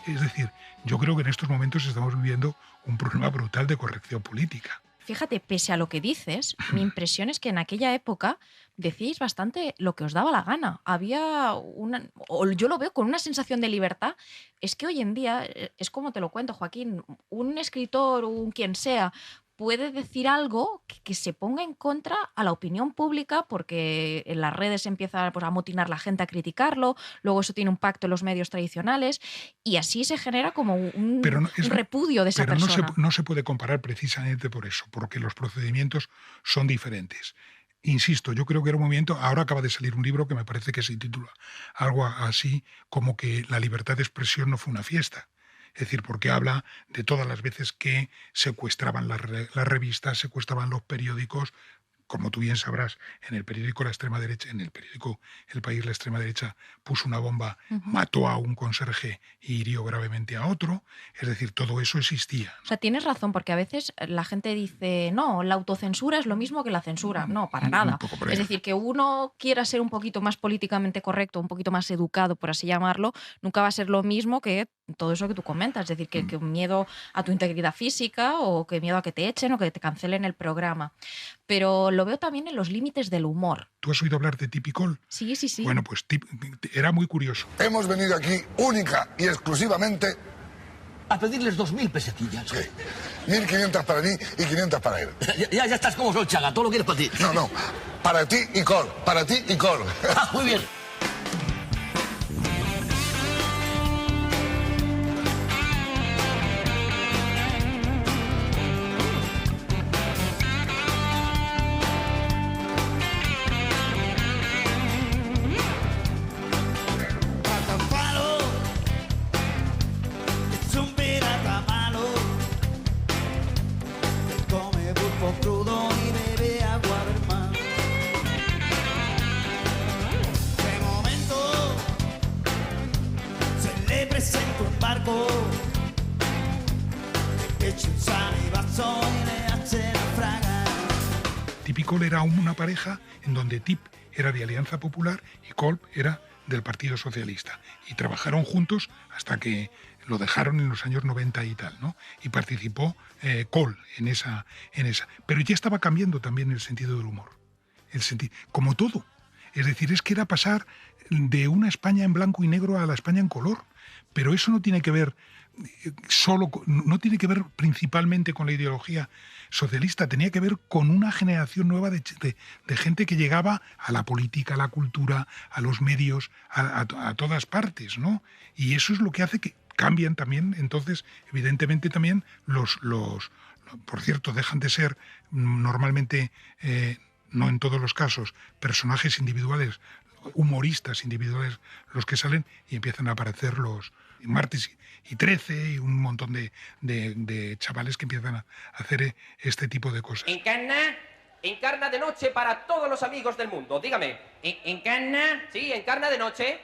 es decir, yo creo que en estos momentos estamos viviendo un problema brutal de corrección política. Fíjate, pese a lo que dices, mi impresión es que en aquella época decíais bastante lo que os daba la gana. Había o yo lo veo con una sensación de libertad. Es que hoy en día, es como te lo cuento, Joaquín, un escritor, un quien sea, puede decir algo que se ponga en contra a la opinión pública porque en las redes empieza pues, a amotinar la gente a criticarlo, luego eso tiene un pacto en los medios tradicionales y así se genera como un repudio de esa persona. Pero no se puede comparar precisamente por eso, porque los procedimientos son diferentes. Insisto, yo creo que era un movimiento, ahora acaba de salir un libro que me parece que se titula algo así como que la libertad de expresión no fue una fiesta. Es decir, porque habla de todas las veces que secuestraban las revistas, secuestraban los periódicos. Como tú bien sabrás, en el periódico La Extrema Derecha, en el periódico El País, la extrema derecha puso una bomba, mató a un conserje y hirió gravemente a otro. Es decir, todo eso existía. O sea, tienes razón, porque a veces la gente dice, no, la autocensura es lo mismo que la censura. No, para nada. Es decir, que uno quiera ser un poquito más políticamente correcto, un poquito más educado, por así llamarlo, nunca va a ser lo mismo que todo eso que tú comentas. Es decir, que miedo a tu integridad física o que miedo a que te echen o que te cancelen el programa. Pero lo veo también en los límites del humor. ¿Tú has oído hablar de Tip y Col? Sí, sí, sí. Bueno, pues era muy curioso. Hemos venido aquí única y exclusivamente a pedirles 2.000 pesetillas. Sí. 1.500 para mí y 500 para él. Ya estás como Solchaga, todo lo quieres para ti. No, para ti y Col, para ti y Col. Muy bien. Tip y Col era una pareja en donde Tip era de Alianza Popular y Col era del Partido Socialista. Y trabajaron juntos hasta que lo dejaron en los años 90 y tal, ¿no? Y participó Col en esa. Pero ya estaba cambiando también el sentido del humor. Como todo. Es decir, es que era pasar de una España en blanco y negro a la España en color. Pero eso no tiene que ver no tiene que ver principalmente con la ideología socialista, tenía que ver con una generación nueva de gente que llegaba a la política, a la cultura, a los medios, a todas partes, ¿no? Y eso es lo que hace que cambian también, entonces, evidentemente también por cierto, dejan de ser normalmente, no en todos los casos, personajes individuales, humoristas individuales los que salen y empiezan a aparecer los Martes y 13 y un montón de chavales que empiezan a hacer este tipo de cosas. Encarna de noche para todos los amigos del mundo. Dígame. ¿Encarna? Sí, encarna de noche.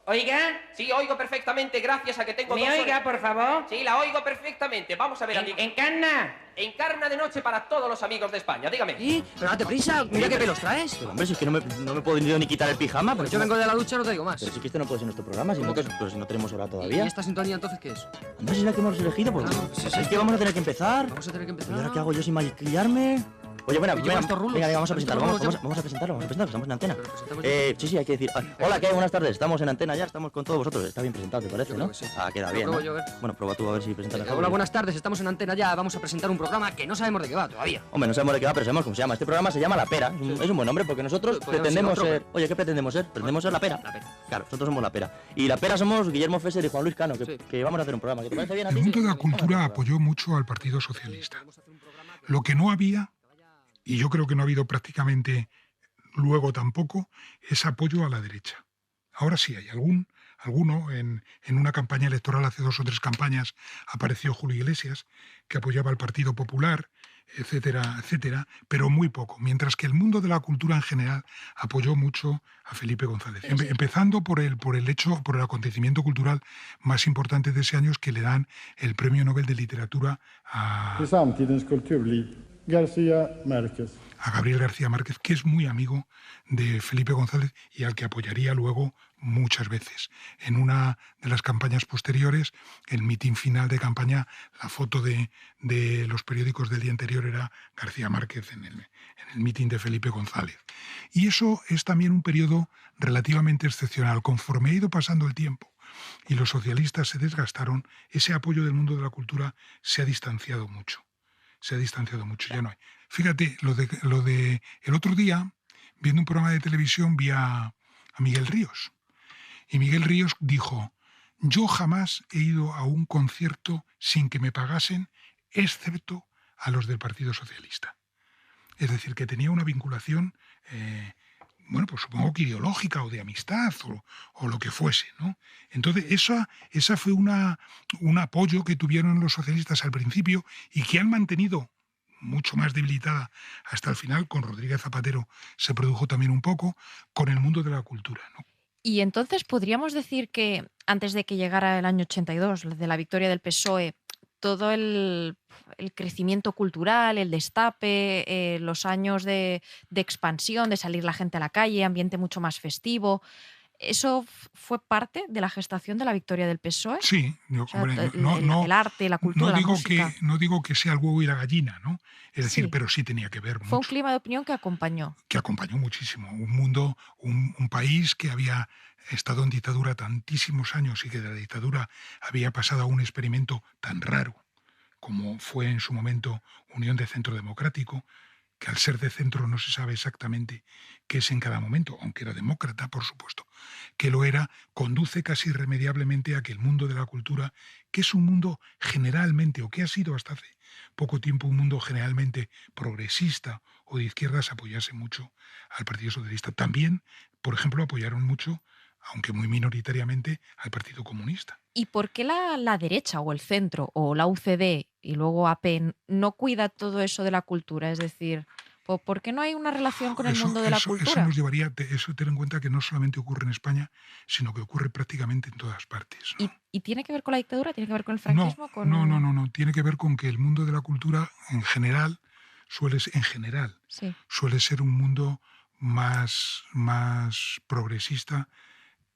¿Oiga? Sí, oigo perfectamente, gracias a que tengo ¿Me oiga, por favor? Sí, la oigo perfectamente. Vamos a ver, amigo. ¿Encarna? Encarna de noche para todos los amigos de España, dígame. ¿Sí? Pero date prisa, mira qué pelos traes. Pero hombre, si es que no me puedo ni quitar el pijama. Pues yo vengo de la ducha, no te digo más. Pero si es que este no puede ser nuestro programa, pero si no tenemos hora todavía. ¿Y esta sintonía entonces qué es? Hombre, si es la que hemos elegido, pues es que vamos a tener que empezar. Vamos a tener que empezar. ¿Y ahora qué hago yo sin maquillarme? Oye, bueno, venga, vamos a presentarlo, vamos a presentarlo, estamos en antena. Sí, hay que decir. Hola, ¿qué hay? Buenas tardes, estamos en antena ya, estamos con todos vosotros. Está bien presentado, ¿te parece, no? Sí. Ah, queda bien, ¿no? Bueno, prueba tú a ver si presentas mejor. Hola, buenas tardes, estamos en antena ya, vamos a presentar un programa que no sabemos de qué va todavía. Hombre, no sabemos de qué va, pero sabemos cómo se llama. Este programa se llama La Pera, es un buen nombre porque nosotros pretendemos ser... Oye, ¿qué pretendemos ser? Pretendemos ser La Pera. Claro, nosotros somos La Pera. Y La Pera somos Guillermo Fesser y Juan Luis Cano, que vamos a hacer un programa. ¿Te parece bien a ti? El mundo de la cultura apoyó mucho al Partido Socialista. Lo que no había... y yo creo que no ha habido prácticamente luego tampoco, es apoyo a la derecha. Ahora sí hay alguno, en una campaña electoral hace 2 o 3 campañas apareció Julio Iglesias, que apoyaba al Partido Popular, etcétera, etcétera, pero muy poco, mientras que el mundo de la cultura en general apoyó mucho a Felipe González. Empezando por el acontecimiento cultural más importante de ese año, es que le dan el Premio Nobel de Literatura a... García Márquez. A Gabriel García Márquez, que es muy amigo de Felipe González y al que apoyaría luego muchas veces. En una de las campañas posteriores, el mitin final de campaña, la foto de los periódicos del día anterior era García Márquez en el mitin de Felipe González. Y eso es también un periodo relativamente excepcional. Conforme ha ido pasando el tiempo y los socialistas se desgastaron, ese apoyo del mundo de la cultura se ha distanciado mucho. Ya no hay. Fíjate, el otro día, viendo un programa de televisión, vi a Miguel Ríos. Y Miguel Ríos dijo: yo jamás he ido a un concierto sin que me pagasen, excepto a los del Partido Socialista. Es decir, que tenía una vinculación, pues supongo que ideológica o de amistad o lo que fuese, ¿no? Entonces, esa fue un apoyo que tuvieron los socialistas al principio y que han mantenido mucho más debilitada hasta el final. Con Rodríguez Zapatero se produjo también un poco, con el mundo de la cultura, ¿no? Y entonces podríamos decir que antes de que llegara el año 82, de la victoria del PSOE, todo el crecimiento cultural, el destape, los años de expansión, de salir la gente a la calle, ambiente mucho más festivo, ¿eso fue parte de la gestación de la victoria del PSOE? Sí, el arte, la cultura, la música. No digo que sea el huevo y la gallina, ¿no? Es decir, pero sí tenía que ver mucho. Fue un clima de opinión que acompañó. Que acompañó muchísimo. Un mundo, un país que había estado en dictadura tantísimos años y que de la dictadura había pasado a un experimento tan raro como fue en su momento Unión de Centro Democrático, que al ser de centro no se sabe exactamente qué es en cada momento, aunque era demócrata, por supuesto, que lo era, conduce casi irremediablemente a que el mundo de la cultura, que es un mundo generalmente, o que ha sido hasta hace poco tiempo un mundo generalmente progresista o de izquierdas, apoyase mucho al Partido Socialista. También, por ejemplo, apoyaron mucho, aunque muy minoritariamente, al Partido Comunista. ¿Y por qué la derecha o el centro o la UCD y luego AP no cuida todo eso de la cultura? Es decir, ¿por qué no hay una relación con el mundo de la cultura? Eso nos llevaría, tener en cuenta que no solamente ocurre en España, sino que ocurre prácticamente en todas partes, ¿no? ¿Y tiene que ver con la dictadura? ¿Tiene que ver con el franquismo? No. Tiene que ver con que el mundo de la cultura en general suele ser un mundo más progresista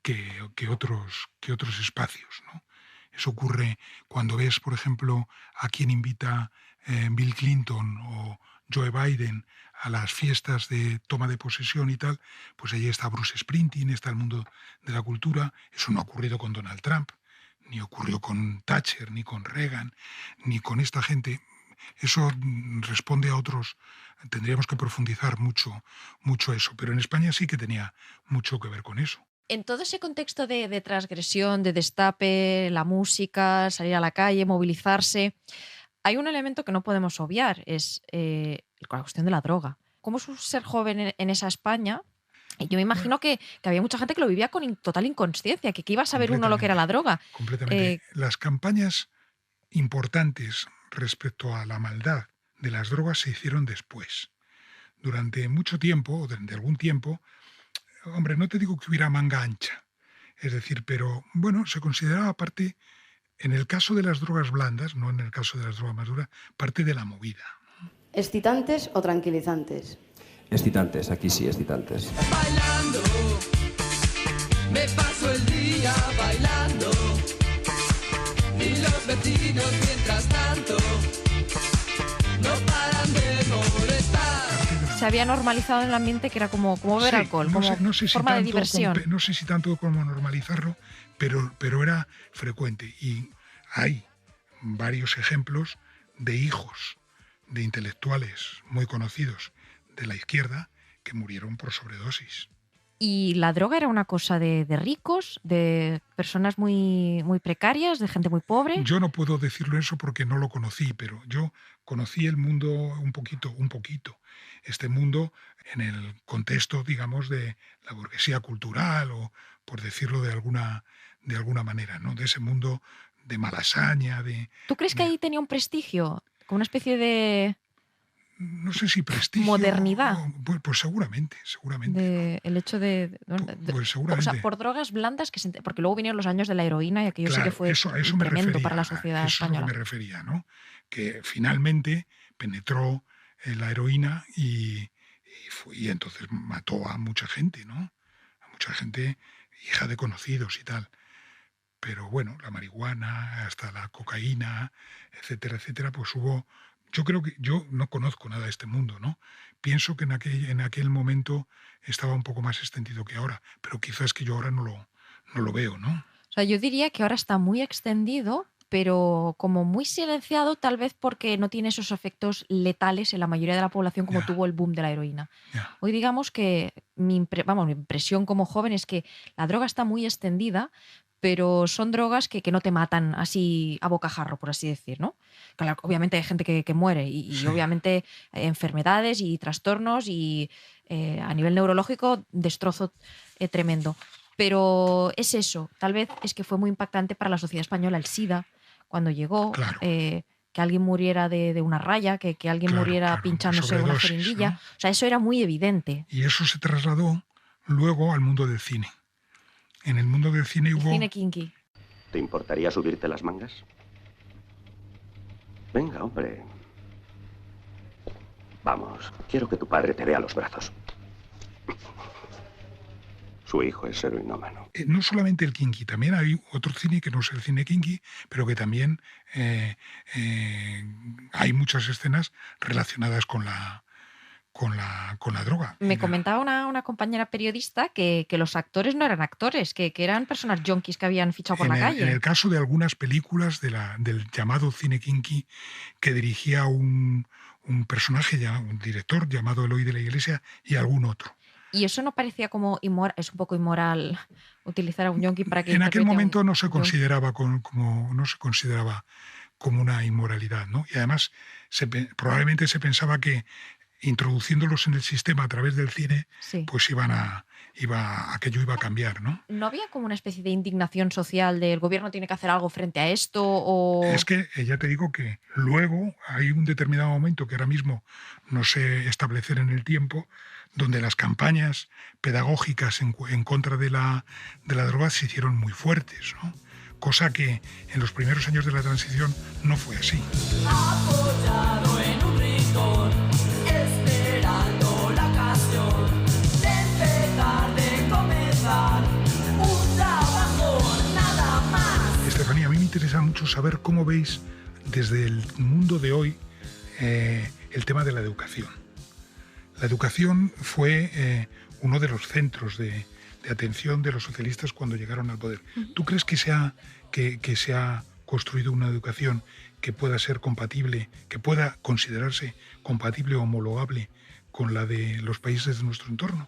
que otros espacios, ¿no? Eso ocurre cuando ves, por ejemplo, a quien invita Bill Clinton o Joe Biden a las fiestas de toma de posesión y tal, pues allí está Bruce Springsteen, está el mundo de la cultura. Eso no ha ocurrido con Donald Trump, ni ocurrió con Thatcher, ni con Reagan, ni con esta gente. Eso responde a otros. Tendríamos que profundizar mucho eso, pero en España sí que tenía mucho que ver con eso. En todo ese contexto de transgresión, de destape, la música, salir a la calle, movilizarse, hay un elemento que no podemos obviar, es la cuestión de la droga. ¿Cómo es ser joven en esa España? Yo me imagino que había mucha gente que lo vivía con total inconsciencia, que iba a saber uno lo que era la droga. Completamente. Las campañas importantes respecto a la maldad de las drogas se hicieron después. Durante mucho tiempo, o durante algún tiempo, hombre, no te digo que hubiera manga ancha, es decir, pero bueno, se consideraba parte, en el caso de las drogas blandas, no en el caso de las drogas más duras, parte de la movida. ¿Excitantes o tranquilizantes? Excitantes, aquí sí, excitantes. Bailando, me paso el día bailando, y los vecinos mientras tanto no paran de molestar. Se había normalizado en el ambiente que era como beber alcohol, como forma de diversión. No sé si tanto como normalizarlo, pero era frecuente. Y hay varios ejemplos de hijos de intelectuales muy conocidos de la izquierda que murieron por sobredosis. ¿Y la droga era una cosa de ricos, de personas muy precarias, de gente muy pobre? Yo no puedo decirlo eso porque no lo conocí, pero yo conocí el mundo un poquito, este mundo en el contexto, digamos, de la burguesía cultural, o por decirlo de alguna manera, ¿no? De ese mundo de Malasaña. ¿Tú crees que ahí tenía un prestigio, como una especie de... No sé si prestigio. ¿Modernidad? Pues seguramente. El hecho de pues seguramente. O sea, por drogas blandas, porque luego vinieron los años de la heroína y aquello sí que fue tremendo para la sociedad española. Eso es a lo que me refería, ¿no? Que finalmente penetró la heroína y entonces mató a mucha gente, ¿no? A mucha gente, hija de conocidos y tal. Pero bueno, la marihuana, hasta la cocaína, etcétera, etcétera, pues hubo... Yo creo que yo no conozco nada de este mundo, ¿no? Pienso que en aquel momento estaba un poco más extendido que ahora, pero quizás que yo ahora no lo veo, ¿no? O sea, yo diría que ahora está muy extendido, pero como muy silenciado, tal vez porque no tiene esos efectos letales en la mayoría de la población como tuvo el boom de la heroína. Hoy digamos que mi impresión como joven es que la droga está muy extendida, pero son drogas que no te matan así a bocajarro, por así decir, ¿no? Claro, obviamente hay gente que muere y obviamente enfermedades y trastornos y a nivel neurológico destrozo tremendo. Pero es eso, tal vez es que fue muy impactante para la sociedad española el SIDA cuando llegó, que alguien muriera de una raya, que alguien muriera pinchándose una jeringuilla. ¿No? O sea, eso era muy evidente. Y eso se trasladó luego al mundo del cine. En el mundo del cine hubo... Cine kinky. ¿Te importaría subirte las mangas? Venga, hombre. Vamos, quiero que tu padre te vea los brazos. Su hijo es heroinómano. No solamente el kinky, también hay otro cine que no es el cine kinky, pero que también hay muchas escenas relacionadas con la droga. Me comentaba una compañera periodista que los actores no eran actores, que eran personas yonkis que habían fichado por la calle. En el caso de algunas películas del llamado cine kinky que dirigía un personaje, un director llamado Eloy de la Iglesia y algún otro. Y eso no parecía como inmoral, es un poco inmoral utilizar a un yonki para que... En aquel momento no se consideraba como una inmoralidad, ¿no? Y además probablemente se pensaba que introduciéndolos en el sistema a través del cine, pues aquello iba a cambiar, ¿no? ¿No había como una especie de indignación social del gobierno tiene que hacer algo frente a esto? O... Es que ya te digo que luego hay un determinado momento que ahora mismo no sé establecer en el tiempo, donde las campañas pedagógicas en contra de la droga se hicieron muy fuertes, ¿no? Cosa que en los primeros años de la transición no fue así. Apoyado en un rincón, esperando la ocasión de empezar, de comenzar un trabajo, nada más. Estefanía, a mí me interesa mucho saber cómo veis desde el mundo de hoy el tema de la educación. La educación fue uno de los centros de atención de los socialistas cuando llegaron al poder. ¿Tú crees que se ha construido una educación que pueda ser compatible, que pueda considerarse compatible o homologable con la de los países de nuestro entorno?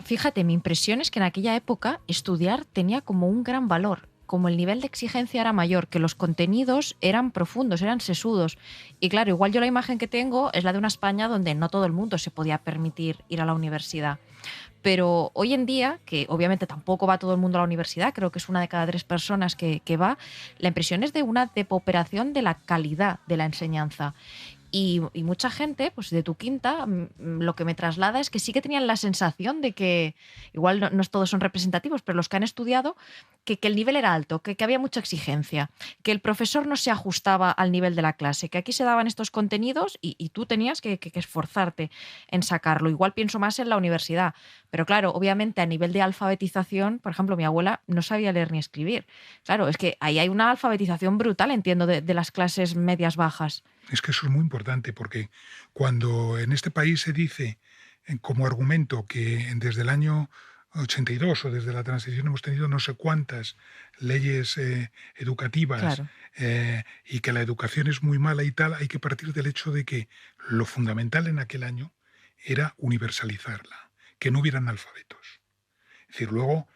Fíjate, mi impresión es que en aquella época estudiar tenía como un gran valor. Como el nivel de exigencia era mayor, que los contenidos eran profundos, eran sesudos. Y claro, igual yo la imagen que tengo es la de una España donde no todo el mundo se podía permitir ir a la universidad. Pero hoy en día, que obviamente tampoco va todo el mundo a la universidad, creo que es una de cada 3 personas que va, la impresión es de una depauperación de la calidad de la enseñanza. Y mucha gente, pues de tu quinta, lo que me traslada es que sí que tenían la sensación de que, igual no todos son representativos, pero los que han estudiado, que el nivel era alto, que había mucha exigencia, que el profesor no se ajustaba al nivel de la clase, que aquí se daban estos contenidos y tú tenías que esforzarte en sacarlo. Igual pienso más en la universidad, pero claro, obviamente a nivel de alfabetización, por ejemplo, mi abuela no sabía leer ni escribir. Claro, es que ahí hay una alfabetización brutal, entiendo, de las clases medias bajas. Es que eso es muy importante porque cuando en este país se dice como argumento que desde el año 82 o desde la transición hemos tenido no sé cuántas leyes educativas, claro, y que la educación es muy mala y tal, hay que partir del hecho de que lo fundamental en aquel año era universalizarla, que no hubieran analfabetos. Es decir, luego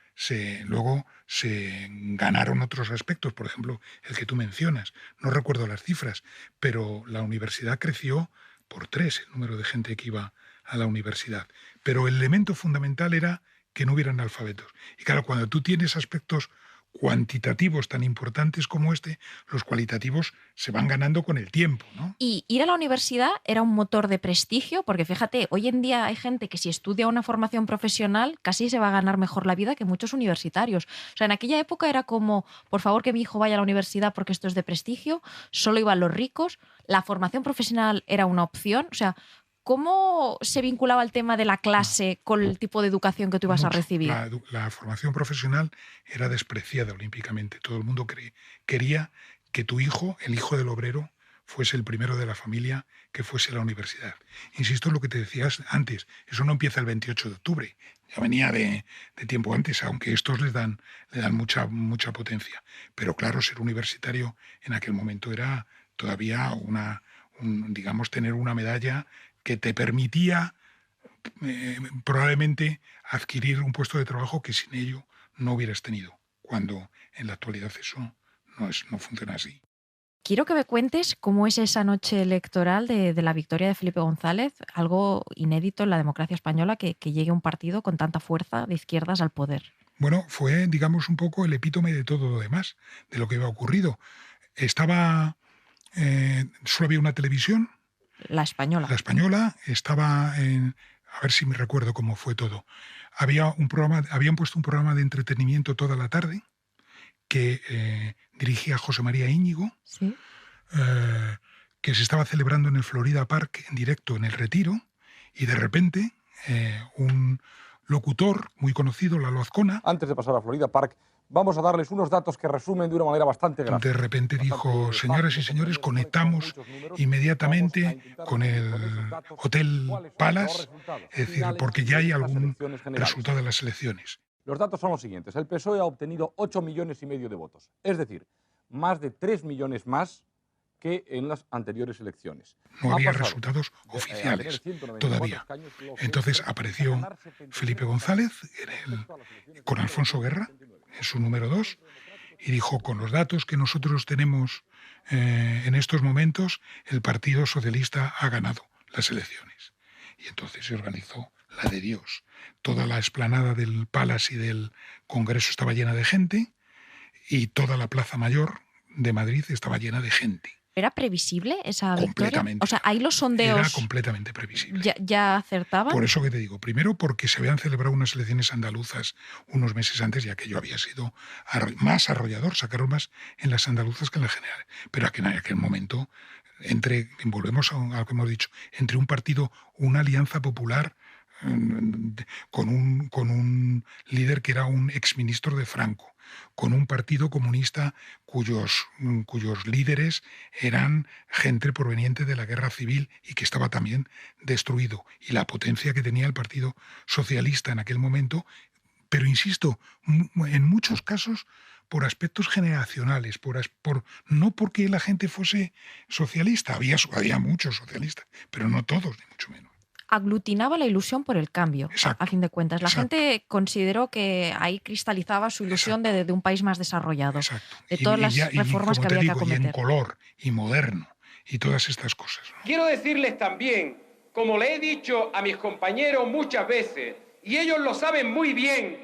se ganaron otros aspectos, por ejemplo, el que tú mencionas. No recuerdo las cifras, pero la universidad creció por 3 el número de gente que iba a la universidad. Pero el elemento fundamental era que no hubieran analfabetos. Y claro, cuando tú tienes aspectos cuantitativos tan importantes como este, los cualitativos se van ganando con el tiempo, ¿no? Y ir a la universidad era un motor de prestigio, porque fíjate, hoy en día hay gente que si estudia una formación profesional casi se va a ganar mejor la vida que muchos universitarios. O sea, en aquella época era como, por favor que mi hijo vaya a la universidad porque esto es de prestigio, solo iban los ricos, la formación profesional era una opción, o sea, ¿cómo se vinculaba el tema de la clase con el tipo de educación que tú ibas a recibir? La formación profesional era despreciada olímpicamente. Todo el mundo quería que tu hijo, el hijo del obrero, fuese el primero de la familia que fuese a la universidad. Insisto en lo que te decías antes, eso no empieza el 28 de octubre, ya venía de tiempo antes, aunque estos le dan mucha potencia. Pero claro, ser universitario en aquel momento era todavía digamos, tener una medalla que te permitía probablemente adquirir un puesto de trabajo que sin ello no hubieras tenido, cuando en la actualidad eso no funciona así. Quiero que me cuentes cómo es esa noche electoral de la victoria de Felipe González, algo inédito en la democracia española, que llegue un partido con tanta fuerza de izquierdas al poder. Bueno, fue, digamos, un poco el epítome de todo lo demás, de lo que había ocurrido. Solo había una televisión. La española. La española estaba en... A ver si me recuerdo cómo fue todo. Habían puesto un programa de entretenimiento toda la tarde que dirigía José María Íñigo, ¿sí? Que se estaba celebrando en el Florida Park en directo en El Retiro, y de repente un locutor muy conocido, Lalo Azcona... Antes de pasar a Florida Park, vamos a darles unos datos que resumen de una manera bastante gráfica. De repente dijo, señoras y señores, conectamos inmediatamente con el Hotel Palace, es decir, porque ya hay algún resultado de las elecciones. Los datos son los siguientes. El PSOE ha obtenido 8,5 millones de votos, es decir, más de 3 millones más que en las anteriores elecciones. No había resultados oficiales todavía. Entonces apareció Felipe González con Alfonso Guerra, en su número 2, y dijo, con los datos que nosotros tenemos en estos momentos, el Partido Socialista ha ganado las elecciones. Y entonces se organizó la de Dios. Toda la explanada del Palace y del Congreso estaba llena de gente, y toda la Plaza Mayor de Madrid estaba llena de gente. ¿Era previsible esa victoria? Completamente. O sea, ahí los sondeos... Era completamente previsible. ¿Ya acertaban? Por eso que te digo, primero porque se habían celebrado unas elecciones andaluzas unos meses antes y aquello había sido más arrollador, sacaron más en las andaluzas que en la general. Pero en aquel momento, volvemos a lo que hemos dicho, entre un partido, una alianza popular con un líder que era un exministro de Franco, con un partido comunista cuyos líderes eran gente proveniente de la guerra civil y que estaba también destruido, y la potencia que tenía el Partido Socialista en aquel momento, pero insisto, en muchos casos por aspectos generacionales, no porque la gente fuese socialista, había muchos socialistas, pero no todos, ni mucho menos. Aglutinaba la ilusión por el cambio, a fin de cuentas. La gente consideró que ahí cristalizaba su ilusión de un país más desarrollado, de todas las reformas que había que acometer. Y en color, y moderno, y todas estas cosas, ¿no? Quiero decirles también, como le he dicho a mis compañeros muchas veces, y ellos lo saben muy bien,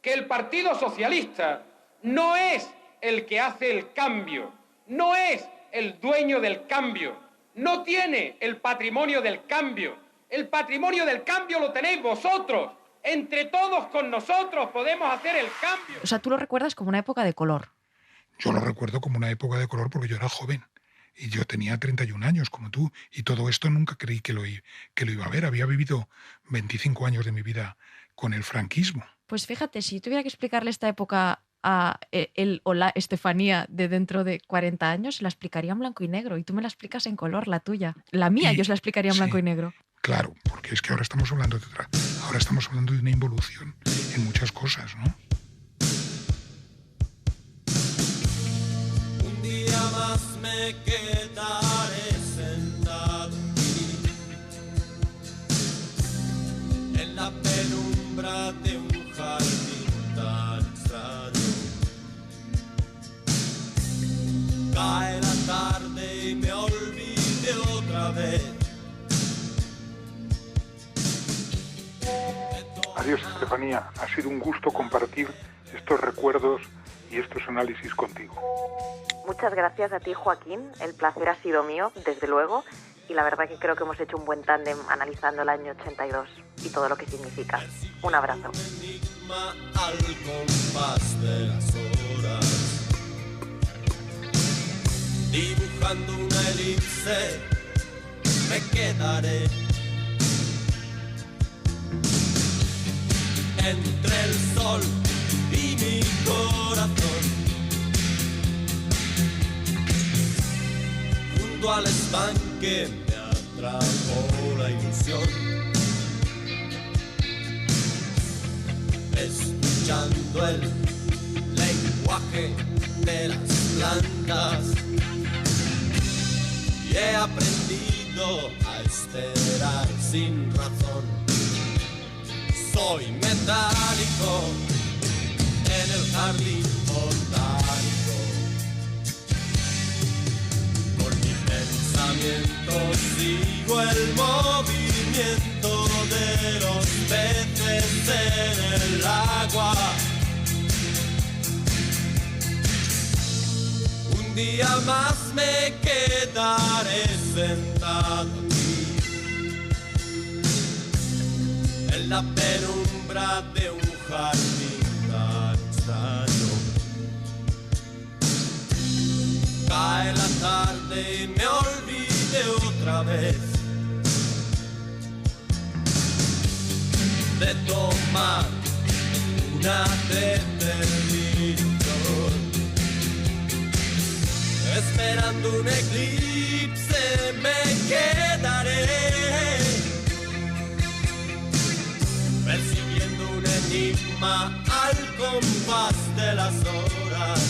que el Partido Socialista no es el que hace el cambio, no es el dueño del cambio, no tiene el patrimonio del cambio. El patrimonio del cambio lo tenéis vosotros. Entre todos con nosotros podemos hacer el cambio. O sea, tú lo recuerdas como una época de color. Yo lo recuerdo como una época de color porque yo era joven. Y yo tenía 31 años, como tú. Y todo esto nunca creí que lo iba a ver. Había vivido 25 años de mi vida con el franquismo. Pues fíjate, si tuviera que explicarle esta época a él o la Estefanía de dentro de 40 años, la explicaría en blanco y negro. Y tú me la explicas en color, la tuya. La mía yo se la explicaría en blanco y negro. Claro, porque es que ahora estamos hablando de una involución en muchas cosas, ¿no? Un día más me quedaré sentado en la penumbra de un jardín tan extraño. Cae la tarde y me olvide otra vez. Adiós, Estefanía. Ha sido un gusto compartir estos recuerdos y estos análisis contigo. Muchas gracias a ti, Joaquín. El placer ha sido mío, desde luego. Y la verdad que creo que hemos hecho un buen tándem analizando el año 82 y todo lo que significa. Un abrazo. Al compás de las horas, dibujando una elipse, me quedaré entre el sol y mi corazón, junto al estanque me atrapó la ilusión, escuchando el lenguaje de las plantas, y he aprendido a esperar sin razón. Soy metálico en el jardín botánico, por mi pensamiento sigo el movimiento de los peces en el agua. Un día más me quedaré sentado aquí, en la penumbra de un jardín tan extraño. Cae la tarde y me olvidé otra vez de tomar una determinación, esperando un eclipse me quedaré, percibiendo un enigma al compás de las horas,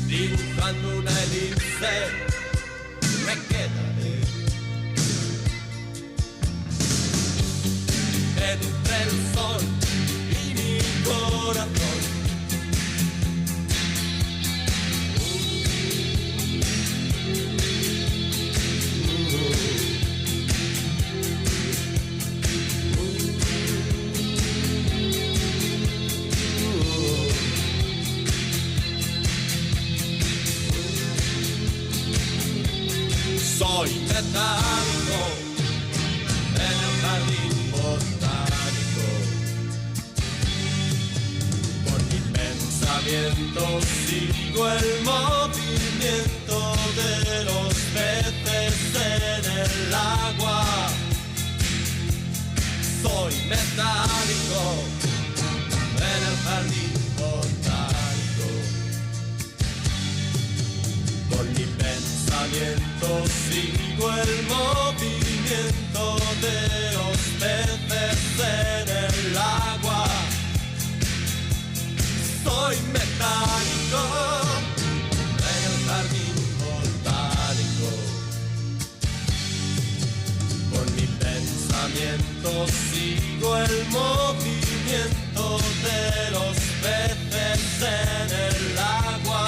dibujando una elipse me quedaré entre el sol y mi corazón. Soy metálico en el jardín botánico, por mi pensamiento sigo el movimiento de los peces en el agua. Soy metálico en el jardín botánico, por mi pensamiento sigo el movimiento de los peces en el agua. Soy metálico en el jardín botánico, por mi pensamiento sigo el movimiento de los peces en el agua.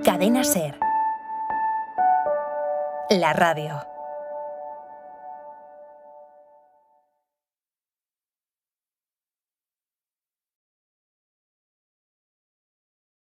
Cadena SER. La radio.